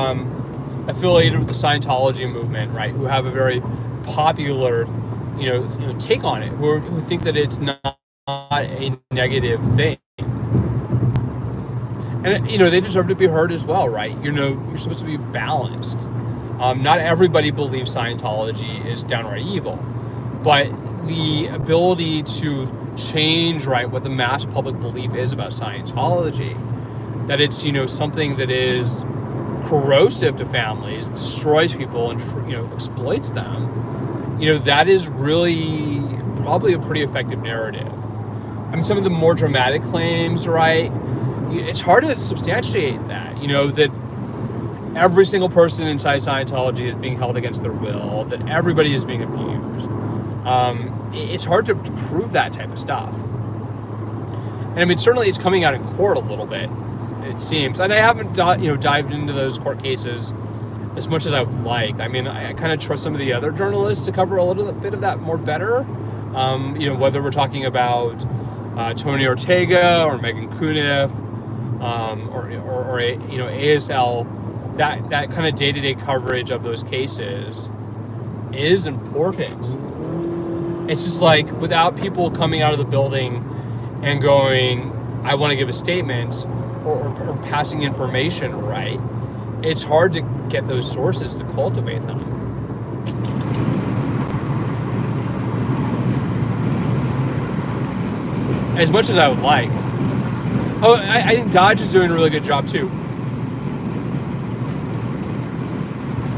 affiliated with the Scientology movement, right, who have a very popular, take on it, who think that it's not a negative thing. And, they deserve to be heard as well, right? You're supposed to be balanced. Not everybody believes Scientology is downright evil, but the ability to change, right, what the mass public belief is about Scientology, that it's, something that is corrosive to families, destroys people, and, exploits them, that is really probably a pretty effective narrative. I mean, some of the more dramatic claims, right, it's hard to substantiate that, that every single person inside Scientology is being held against their will, that everybody is being abused. It's hard to prove that type of stuff. And I mean, certainly it's coming out in court a little bit, it seems. And I haven't, dived into those court cases as much as I would like. I mean, I kind of trust some of the other journalists to cover a little bit of that more better. Whether we're talking about Tony Ortega or Megan Cuniff, or ASL, that kind of day-to-day coverage of those cases is important. It's just like, without people coming out of the building and going, I want to give a statement, or passing information, right? It's hard to get those sources to cultivate them. As much as I would like. Oh, I think Dodge is doing a really good job too.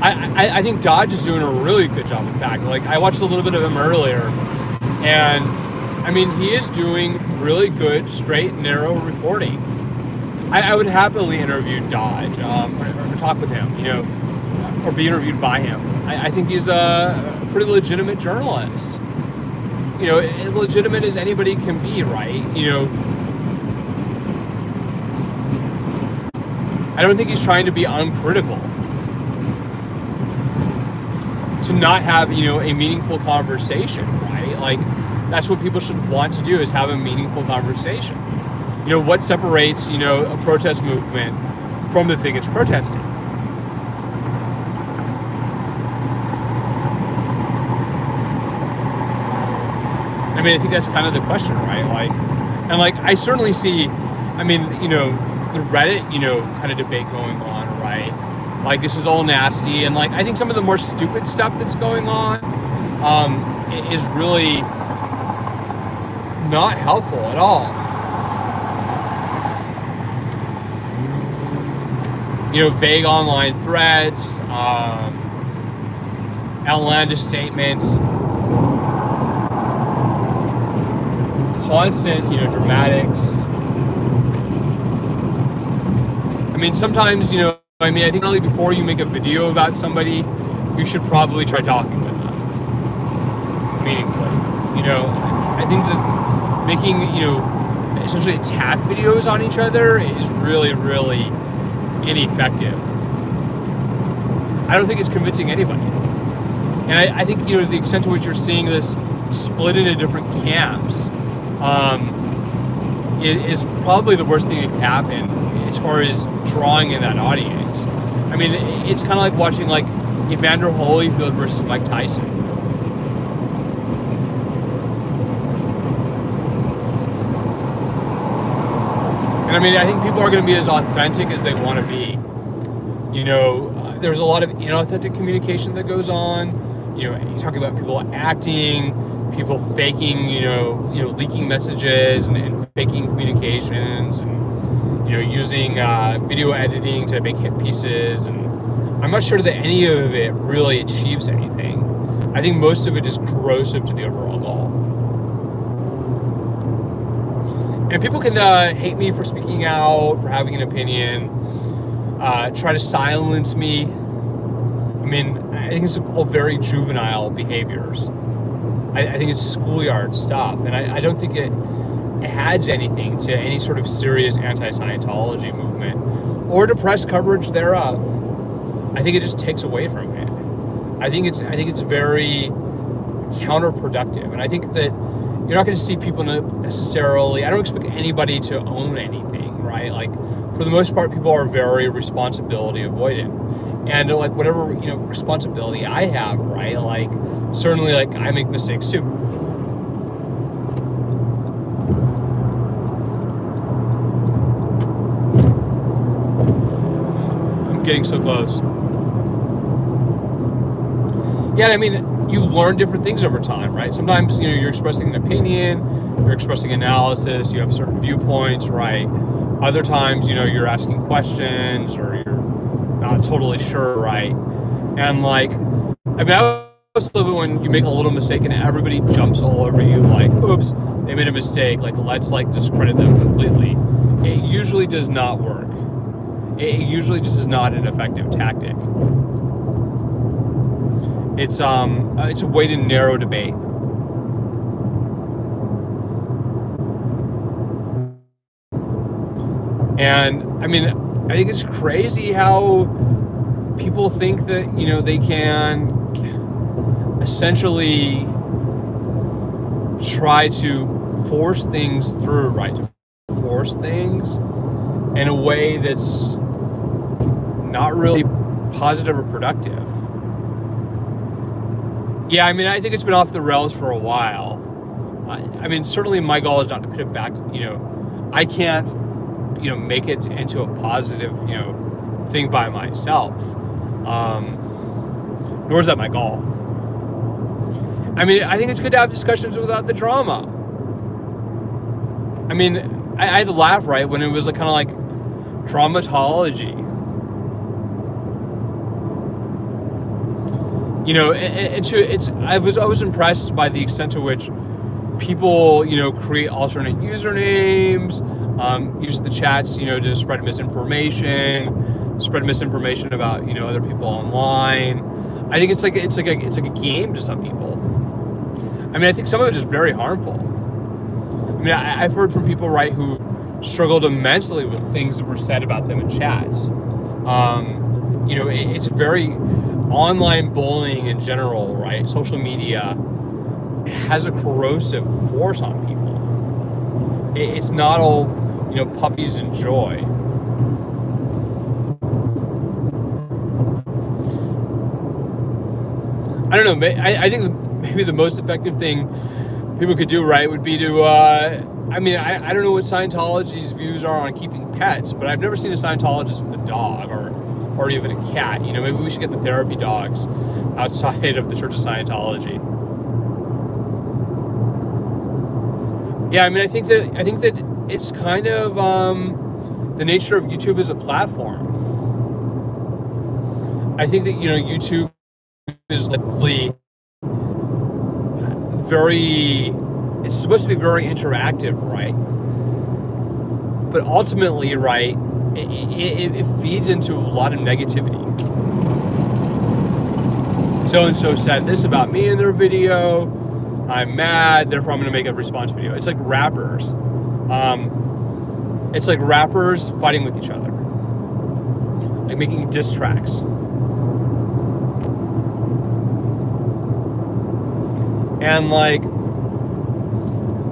I think Dodge is doing a really good job, in fact. Like, I watched a little bit of him earlier, and I mean, he is doing really good, straight, narrow reporting. I would happily interview Dodge, or talk with him, or be interviewed by him. I think he's a pretty legitimate journalist. As legitimate as anybody can be, right? I don't think he's trying to be uncritical. To not have, a meaningful conversation, right? Like, that's what people should want to do, is have a meaningful conversation. What separates, a protest movement from the thing it's protesting? I mean, I think that's kind of the question, right? I certainly see, the Reddit, kind of debate going on, right? Like, this is all nasty, and I think some of the more stupid stuff that's going on is really not helpful at all. Vague online threats, outlandish statements, constant, dramatics. I mean, sometimes, I think really before you make a video about somebody, you should probably try talking with them meaningfully. I think that making, essentially attack videos on each other is really, really ineffective. I don't think it's convincing anybody. And I think, the extent to which you're seeing this split into different camps is probably the worst thing that can happen as far as drawing in that audience. I mean, it's kind of like watching Evander Holyfield versus Mike Tyson. And I think people are going to be as authentic as they want to be. There's a lot of inauthentic communication that goes on. You're talking about people acting, people faking, leaking messages and faking communications, and using video editing to make hit pieces, and I'm not sure that any of it really achieves anything. I think most of it is corrosive to the overall goal. And people can hate me for speaking out, for having an opinion, try to silence me. I think it's all very juvenile behaviors. I think it's schoolyard stuff, and I don't think it adds anything to any sort of serious anti-Scientology movement or to press coverage thereof. I think it just takes away from it. I think it's very counterproductive, and I think that you're not going to see people necessarily. I don't expect anybody to own anything, right? For the most part, people are very responsibility avoidant, and whatever responsibility I have, right? Certainly, I make mistakes too. Getting so close. Yeah, you learn different things over time, right? Sometimes, you're expressing an opinion, you're expressing analysis, you have certain viewpoints, right? Other times, you're asking questions, or you're not totally sure, right? And I also love it when you make a little mistake and everybody jumps all over you, oops, they made a mistake, let's discredit them completely. It usually does not work. It usually just is not an effective tactic. It's a way to narrow debate. And I think it's crazy how people think that they can essentially try to force things through, right? To force things in a way that's not really positive or productive. Yeah, I mean, I think it's been off the rails for a while. I mean, certainly my goal is not to put it back, I can't, make it into a positive, thing by myself. Nor is that my goal. I mean, I think it's good to have discussions without the drama. I mean, I had to laugh, right, when it was like kind of like dramatology. I was impressed by the extent to which people, create alternate usernames, use the chats, to spread misinformation about, other people online. I think it's like a game to some people. I mean, I think some of it is very harmful. I mean, I've heard from people, right, who struggled immensely with things that were said about them in chats. It's very online bullying in general, right? Social media has a corrosive force on people. It's not all, puppies and joy. I don't know. I think maybe the most effective thing people could do, right, would be to, I don't know what Scientology's views are on keeping pets, but I've never seen a Scientologist with a dog or even a cat. Maybe we should get the therapy dogs outside of the Church of Scientology. Yeah, I mean, I think that it's kind of the nature of YouTube as a platform. I think that, YouTube is literally it's supposed to be very interactive, right? But ultimately, right, it feeds into a lot of negativity. So-and-so said this about me in their video. I'm mad, therefore I'm going to make a response video. It's like rappers. It's like rappers fighting with each other. Like making diss tracks. And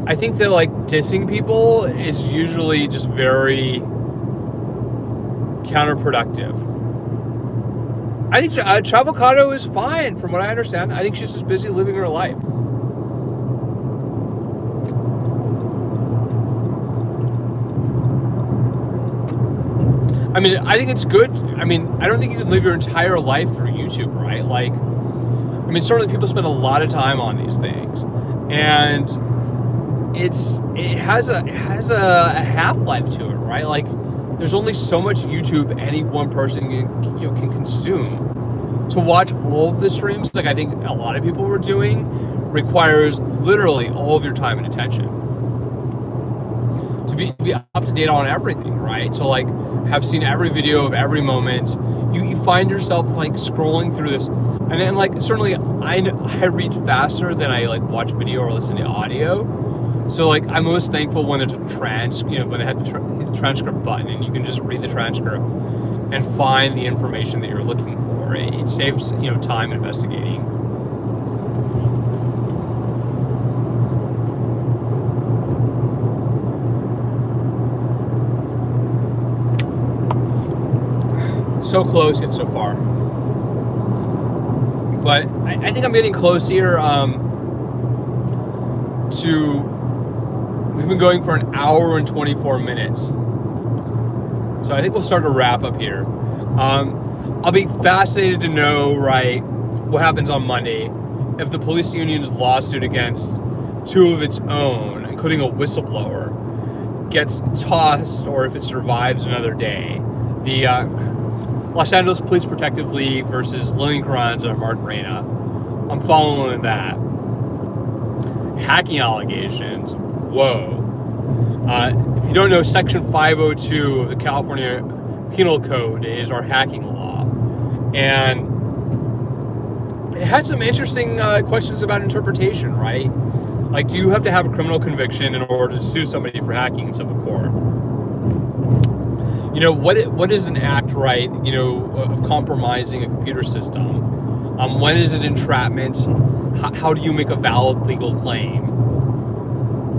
I think that dissing people is usually just very counterproductive. I think Travolcado is fine from what I understand. I think she's just busy living her life. I mean, I think it's good. I mean, I don't think you can live your entire life through YouTube, right? I mean, certainly people spend a lot of time on these things, and it has a half-life to it, right? There's only so much YouTube any one person can consume. To watch all of the streams, I think a lot of people were doing, requires literally all of your time and attention. To be up to date on everything, right? So have seen every video of every moment. You find yourself scrolling through this. And then certainly I read faster than I watch video or listen to audio. So I'm most thankful when there's a when they have the transcript button and you can just read the transcript and find the information that you're looking for. It saves time investigating. So close yet so far. But I think I'm getting close here we've been going for an hour and 24 minutes. So I think we'll start to wrap up here. I'll be fascinated to know, right, what happens on Monday if the police union's lawsuit against two of its own, including a whistleblower, gets tossed or if it survives another day. The Los Angeles Police Protective League versus Lillian Carranza and Mark Reyna. I'm following that. Hacking allegations. Whoa. If you don't know, Section 502 of the California Penal Code is our hacking law. And it had some interesting questions about interpretation, right? Do you have to have a criminal conviction in order to sue somebody for hacking in civil court? What is an act, right, of compromising a computer system? When is it entrapment? How do you make a valid legal claim?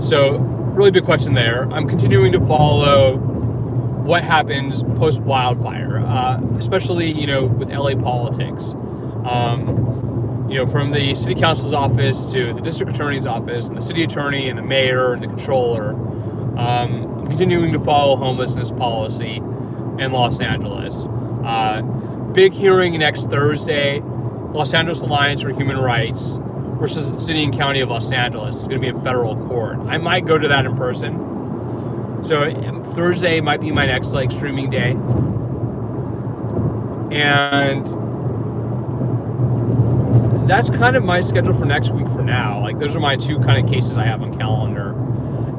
So really big question there. I'm continuing to follow what happens post wildfire, especially, with LA politics. From the city council's office to the district attorney's office and the city attorney and the mayor and the controller. I'm continuing to follow homelessness policy in Los Angeles. Big hearing next Thursday, Los Angeles Alliance for Human Rights versus the city and county of Los Angeles. It's going to be in federal court. I might go to that in person. So Thursday might be my next streaming day. And that's kind of my schedule for next week for now. Those are my two kind of cases I have on calendar.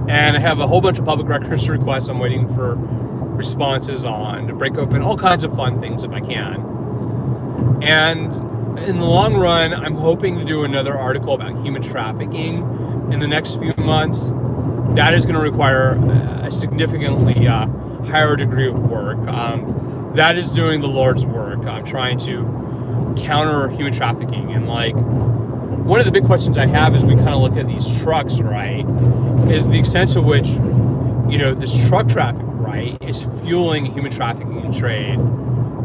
And I have a whole bunch of public records requests I'm waiting for responses on to break open all kinds of fun things if I can. And in the long run, I'm hoping to do another article about human trafficking in the next few months. That is going to require a significantly higher degree of work. That is doing the Lord's work. I'm trying to counter human trafficking. And one of the big questions I have as we kind of look at these trucks, right, is the extent to which, this truck traffic, right, is fueling human trafficking trade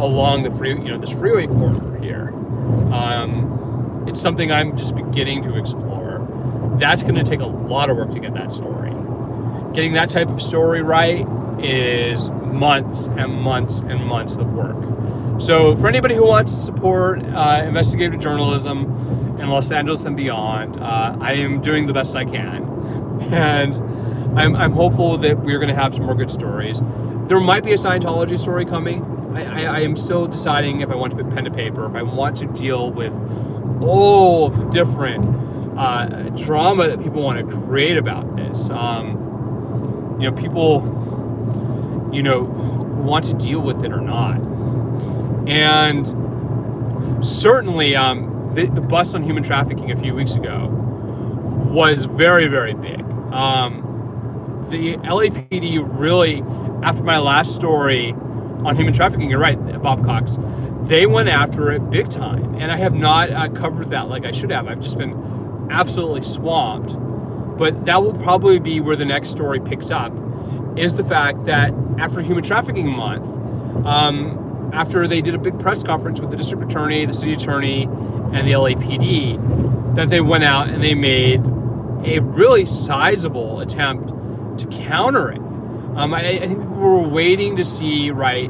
along the this freeway corridor here. It's something I'm just beginning to explore. That's going to take a lot of work to get that story. Getting that type of story right is months and months and months of work. So for anybody who wants to support investigative journalism in Los Angeles and beyond, I am doing the best I can. And I'm hopeful that we're going to have some more good stories. There might be a Scientology story coming. I am still deciding if I want to put pen to paper, if I want to deal with all different drama that people want to create about this. People, want to deal with it or not. And certainly the bust on human trafficking a few weeks ago was very, very big. The LAPD really, after my last story on human trafficking, you're right, Bob Cox, they went after it big time. And I have not covered that like I should have. I've just been absolutely swamped. But that will probably be where the next story picks up, is the fact that after Human Trafficking Month, after they did a big press conference with the district attorney, the city attorney, and the LAPD, that they went out and they made a really sizable attempt to counter it. I think people were waiting to see, right,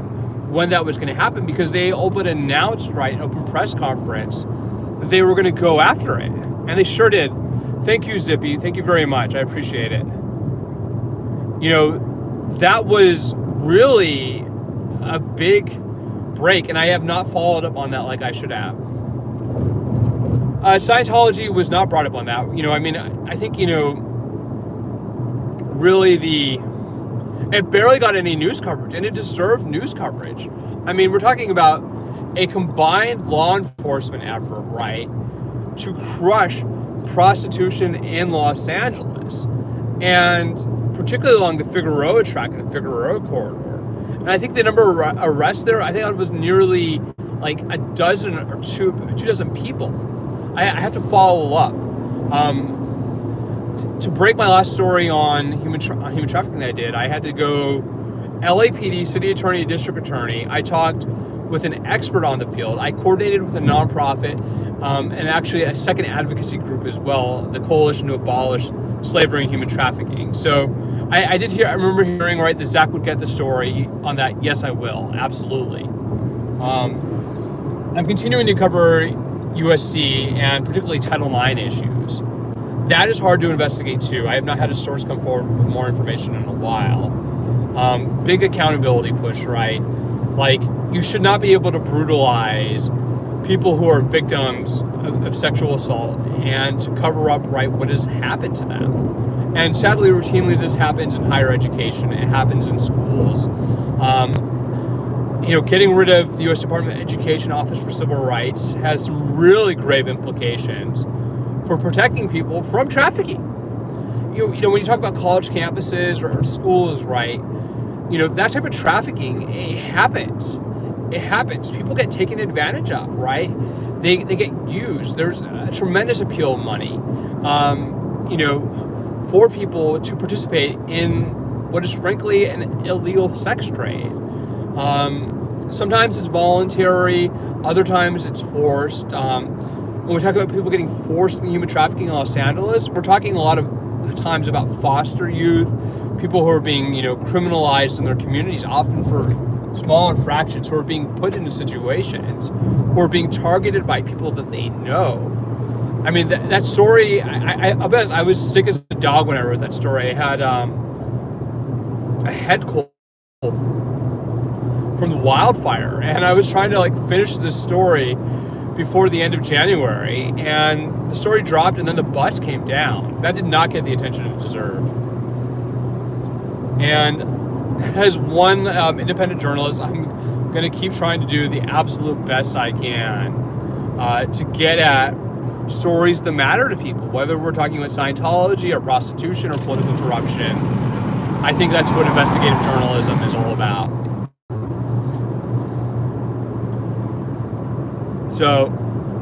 when that was going to happen, because they opened announced, right, an open press conference that they were going to go after it. And they sure did. Thank you, Zippy. Thank you very much. I appreciate it. That was really a big break, and I have not followed up on that like I should have. Scientology was not brought up on that. I think, really it barely got any news coverage, and it deserved news coverage. We're talking about a combined law enforcement effort, right, to crush prostitution in Los Angeles, and particularly along the Figueroa track and the Figueroa corridor. And I think the number of arrests there, I think it was nearly like a dozen or two dozen people. I have to follow up. To break my last story on human trafficking that I did, I had to go LAPD, city attorney, district attorney. I talked with an expert on the field. I coordinated with a nonprofit and actually a second advocacy group as well, the Coalition to Abolish Slavery and Human Trafficking. So I remember hearing, right, that Zach would get the story on that. Yes, I will. Absolutely. I'm continuing to cover USC and particularly Title IX issues. That is hard to investigate too. I have not had a source come forward with more information in a while. Big accountability push, right? Like, you should not be able to brutalize people who are victims of sexual assault and to cover up, right, what has happened to them. And sadly, routinely, this happens in higher education. It happens in schools. Getting rid of the U.S. Department of Education Office for Civil Rights has some really grave implications for protecting people from trafficking. When you talk about college campuses or schools, right, that type of trafficking, it happens. It happens. People get taken advantage of, right? They get used. There's a tremendous appeal of money. for people to participate in what is frankly an illegal sex trade. Sometimes it's voluntary, other times it's forced. When we talk about people getting forced in human trafficking in Los Angeles, we're talking a lot of times about foster youth, people who are being, criminalized in their communities, often for small infractions, who are being put into situations, who are being targeted by people that they know. I mean, that story, I'll be honest, I was sick as a dog when I wrote that story. I had a head cold from the wildfire, and I was trying to finish this story before the end of January, and the story dropped, and then the bus came down. That did not get the attention it deserved. And as one independent journalist, I'm going to keep trying to do the absolute best I can to get at stories that matter to people, whether we're talking about Scientology or prostitution or political corruption. I think that's what investigative journalism is all about. So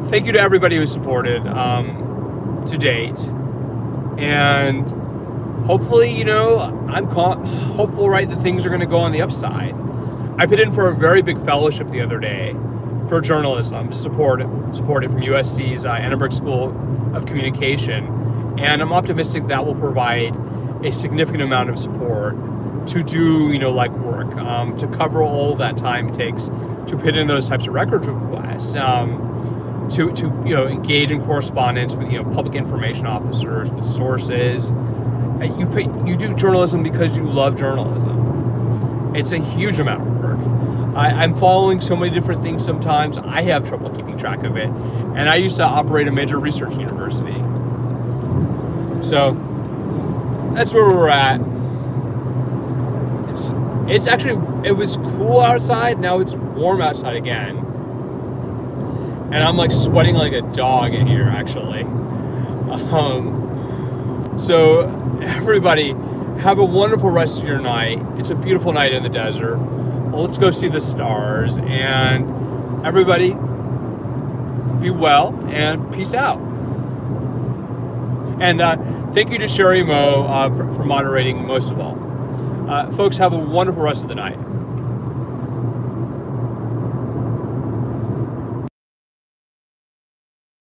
thank you to everybody who supported to date. And hopefully, I'm hopeful, right, that things are going to go on the upside. I put in for a very big fellowship the other day for journalism, to support it from USC's Annenberg School of Communication. And I'm optimistic that will provide a significant amount of support to do, work, to cover all that time it takes to put in those types of records requests, to engage in correspondence with, public information officers, with sources. You do journalism because you love journalism. It's a huge amount of work. I'm following so many different things sometimes. I have trouble keeping track of it. And I used to operate a major research university. So that's where we're at. It's actually, it was cool outside. Now it's warm outside again. And I'm sweating like a dog in here, actually. So everybody, have a wonderful rest of your night. It's a beautiful night in the desert. Well, let's go see the stars. And everybody, be well and peace out. And thank you to Sherry Moe for moderating most of all. Folks, have a wonderful rest of the night.